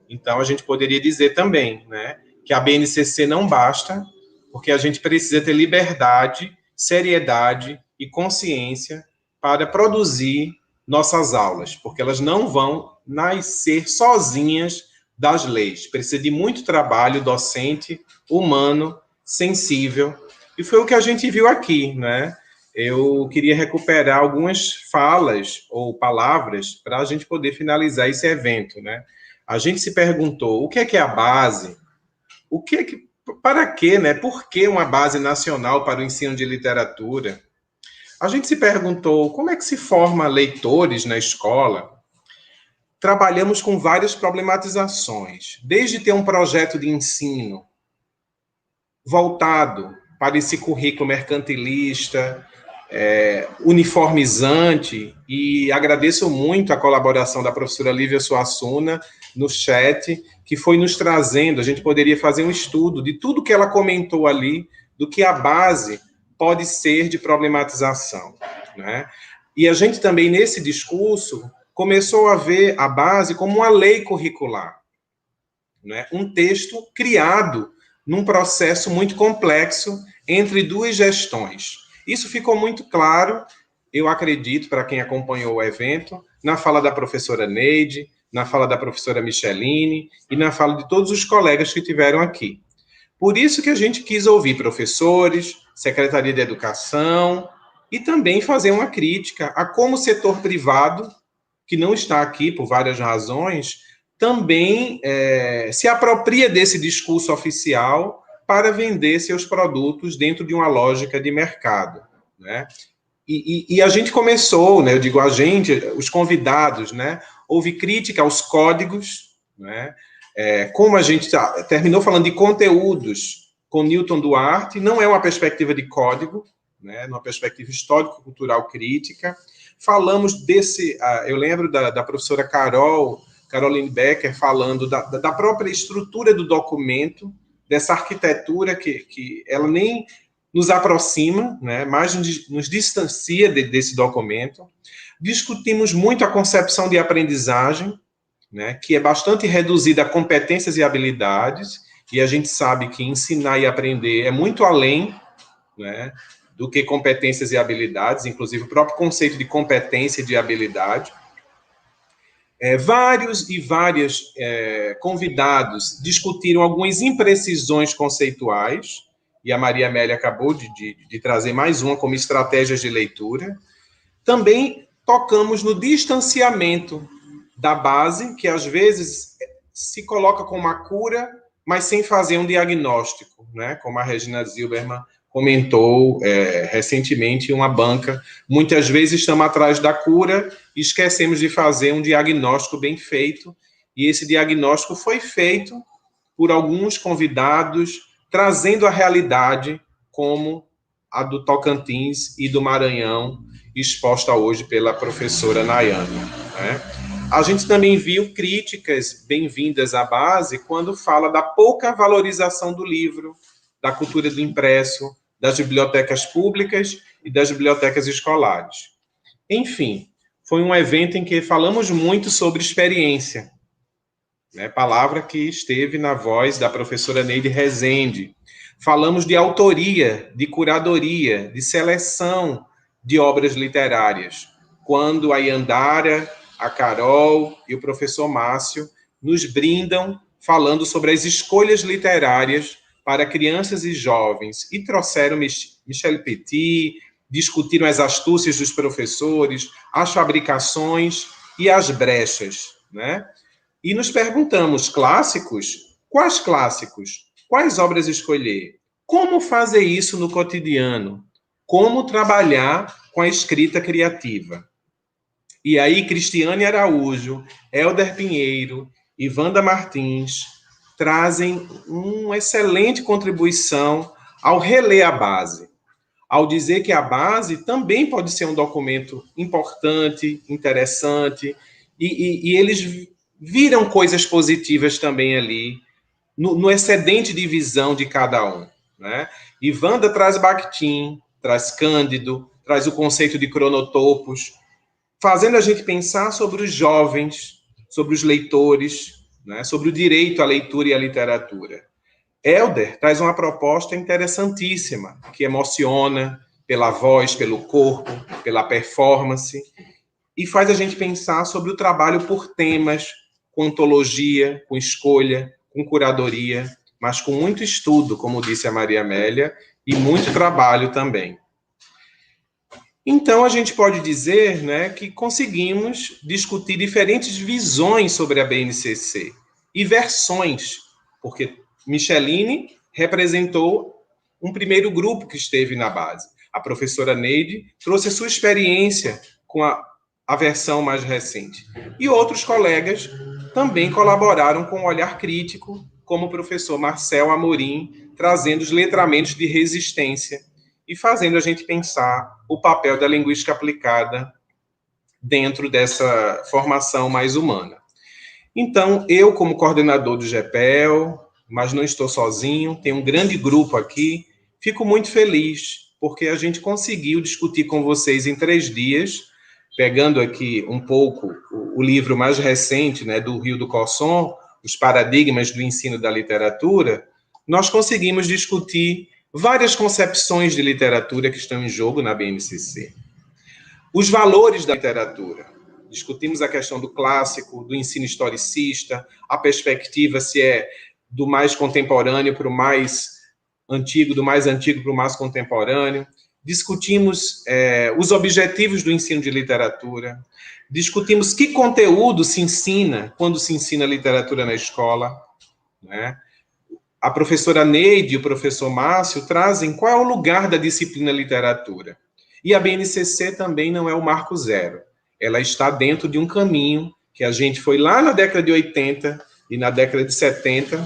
Então, a gente poderia dizer também, né? Que a BNCC não basta, porque a gente precisa ter liberdade, seriedade e consciência para produzir nossas aulas, porque elas não vão nascer sozinhas das leis. Precisa de muito trabalho docente, humano, sensível, e foi o que a gente viu aqui, né? Eu queria recuperar algumas falas ou palavras para a gente poder finalizar esse evento, né? A gente se perguntou, o que é a base? Para quê, né? Por que uma base nacional para o ensino de literatura? A gente se perguntou como é que se forma leitores na escola. Trabalhamos com várias problematizações, desde ter um projeto de ensino voltado para esse currículo mercantilista, uniformizante, e agradeço muito a colaboração da professora Lívia Suassuna no chat, que foi nos trazendo, a gente poderia fazer um estudo de tudo que ela comentou ali, do que a base pode ser de problematização, né? E a gente também, nesse discurso, começou a ver a base como uma lei curricular, né? Um texto criado num processo muito complexo entre 2 gestões. Isso ficou muito claro, eu acredito, para quem acompanhou o evento, na fala da professora Neide, na fala da professora Micheline e na fala de todos os colegas que tiveram aqui. Por isso que a gente quis ouvir professores, Secretaria de Educação e também fazer uma crítica a como o setor privado, que não está aqui por várias razões, também se apropria desse discurso oficial para vender seus produtos dentro de uma lógica de mercado, né? E a gente começou, né? Eu digo a gente, os convidados, né? Houve crítica aos códigos, né? Como a gente terminou falando de conteúdos com Newton Duarte, não é uma perspectiva de código, né? Uma perspectiva histórico-cultural crítica. Falamos desse, eu lembro da professora Caroline Becker falando da própria estrutura do documento, dessa arquitetura que ela nem nos aproxima, né, mais nos distancia desse documento. Discutimos muito a concepção de aprendizagem, né, que é bastante reduzida a competências e habilidades, e a gente sabe que ensinar e aprender é muito além, né, do que competências e habilidades, inclusive o próprio conceito de competência e de habilidade. Vários e várias convidados discutiram algumas imprecisões conceituais, e a Maria Amélia acabou de trazer mais uma como estratégias de leitura. Também tocamos no distanciamento da base, que às vezes se coloca como uma cura mas sem fazer um diagnóstico, né? Como a Regina Zilberman comentou recentemente em uma banca. Muitas vezes estamos atrás da cura e esquecemos de fazer um diagnóstico bem feito, e esse diagnóstico foi feito por alguns convidados, trazendo a realidade como a do Tocantins e do Maranhão, exposta hoje pela professora Nayane, né? A gente também viu críticas bem-vindas à base quando fala da pouca valorização do livro, da cultura do impresso, das bibliotecas públicas e das bibliotecas escolares. Enfim, foi um evento em que falamos muito sobre experiência, né? Palavra que esteve na voz da professora Neide Rezende. Falamos de autoria, de curadoria, de seleção de obras literárias, quando a Yandara, a Carol e o professor Márcio nos brindam falando sobre as escolhas literárias para crianças e jovens, e trouxeram Michel Petit, discutiram as astúcias dos professores, as fabricações e as brechas, né? E nos perguntamos, clássicos? Quais clássicos? Quais obras escolher? Como fazer isso no cotidiano? Como trabalhar com a escrita criativa? E aí, Cristiane Araújo, Helder Pinheiro e Wanda Martins trazem uma excelente contribuição ao reler a base, ao dizer que a base também pode ser um documento importante, interessante, e eles viram coisas positivas também ali, no excedente de visão de cada um, né? E Wanda traz Bakhtin, traz Cândido, traz o conceito de cronotopos, fazendo a gente pensar sobre os jovens, sobre os leitores, né? Sobre o direito à leitura e à literatura. Helder traz uma proposta interessantíssima, que emociona pela voz, pelo corpo, pela performance, e faz a gente pensar sobre o trabalho por temas, com antologia, com escolha, com curadoria, mas com muito estudo, como disse a Maria Amélia, e muito trabalho também. Então, a gente pode dizer, né, que conseguimos discutir diferentes visões sobre a BNCC e versões, porque Micheline representou um primeiro grupo que esteve na base. A professora Neide trouxe a sua experiência com a versão mais recente. E outros colegas também colaboraram com um olhar crítico, como o professor Marcel Amorim, trazendo os letramentos de resistência e fazendo a gente pensar o papel da linguística aplicada dentro dessa formação mais humana. Então, eu, como coordenador do GEPEL, mas não estou sozinho, tem um grande grupo aqui, fico muito feliz, porque a gente conseguiu discutir com vocês em 3 dias, pegando aqui um pouco o livro mais recente, né, do Rio do Cosson, Os Paradigmas do Ensino da Literatura, nós conseguimos discutir várias concepções de literatura que estão em jogo na BNCC. Os valores da literatura. Discutimos a questão do clássico, do ensino historicista, a perspectiva se é do mais contemporâneo para o mais antigo, do mais antigo para o mais contemporâneo. Discutimos os objetivos do ensino de literatura. Discutimos que conteúdo se ensina quando se ensina literatura na escola, né? A professora Neide e o professor Márcio trazem qual é o lugar da disciplina literatura. E a BNCC também não é o marco zero. Ela está dentro de um caminho que a gente foi lá na década de 80 e na década de 70,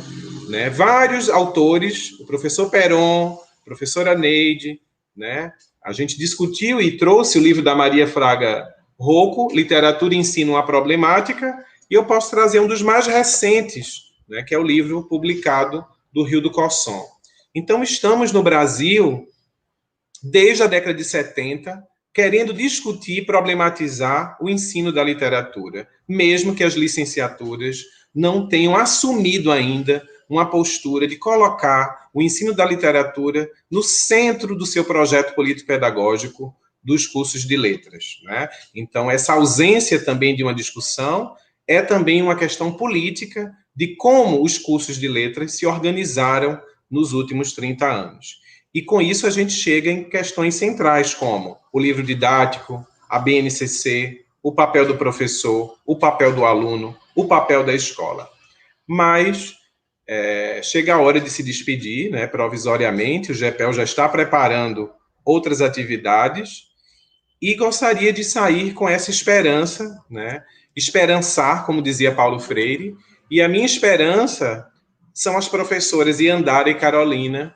né? Vários autores, o professor Peron, a professora Neide, né? A gente discutiu e trouxe o livro da Maria Fraga Rocco, Literatura e Ensino, uma Problemática, e eu posso trazer um dos mais recentes, né? Que é o livro publicado do Rio do Cosson. Então, estamos no Brasil, desde a década de 70, querendo discutir e problematizar o ensino da literatura, mesmo que as licenciaturas não tenham assumido ainda uma postura de colocar o ensino da literatura no centro do seu projeto político-pedagógico dos cursos de letras, né? Então, essa ausência também de uma discussão é também uma questão política de como os cursos de letras se organizaram nos últimos 30 anos. E com isso a gente chega em questões centrais, como o livro didático, a BNCC, o papel do professor, o papel do aluno, o papel da escola. Mas chega a hora de se despedir, né, provisoriamente. O GEPEL já está preparando outras atividades e gostaria de sair com essa esperança, né, esperançar, como dizia Paulo Freire, e a minha esperança são as professoras Iandara e Carolina,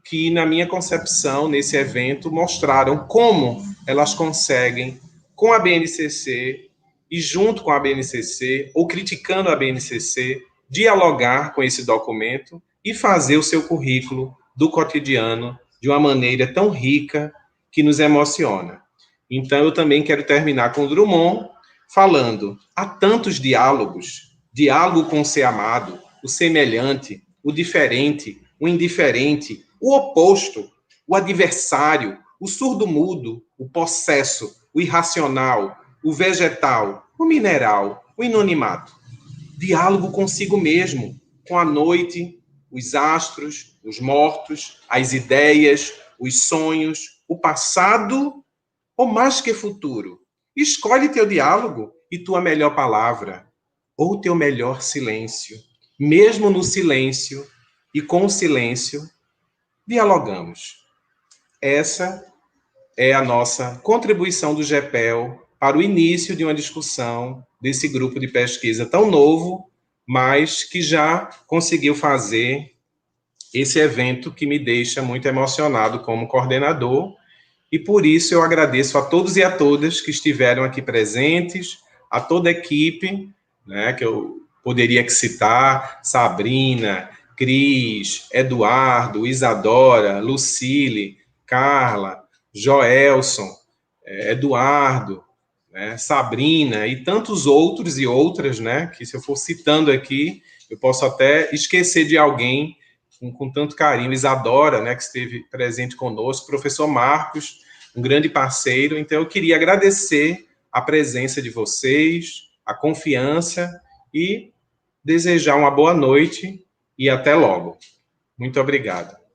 que, na minha concepção, nesse evento, mostraram como elas conseguem, com a BNCC e junto com a BNCC, ou criticando a BNCC, dialogar com esse documento e fazer o seu currículo do cotidiano de uma maneira tão rica que nos emociona. Então, eu também quero terminar com Drummond falando: há tantos diálogos, diálogo com o ser amado, o semelhante, o diferente, o indiferente, o oposto, o adversário, o surdo-mudo, o possesso, o irracional, o vegetal, o mineral, o inanimato. Diálogo consigo mesmo, com a noite, os astros, os mortos, as ideias, os sonhos, o passado ou mais que futuro. Escolhe teu diálogo e tua melhor palavra, ou teu melhor silêncio. Mesmo no silêncio e com o silêncio, dialogamos. Essa é a nossa contribuição do GEPEL para o início de uma discussão desse grupo de pesquisa tão novo, mas que já conseguiu fazer esse evento que me deixa muito emocionado como coordenador, e por isso eu agradeço a todos e a todas que estiveram aqui presentes, a toda a equipe, né, que eu poderia citar: Sabrina, Cris, Eduardo, Isadora, Lucile, Carla, Joelson, Eduardo, né, Sabrina e tantos outros e outras, né, que se eu for citando aqui, eu posso até esquecer de alguém com tanto carinho. Isadora, né, que esteve presente conosco, professor Marcos, um grande parceiro. Então, eu queria agradecer a presença de vocês, a confiança e desejar uma boa noite e até logo. Muito obrigado.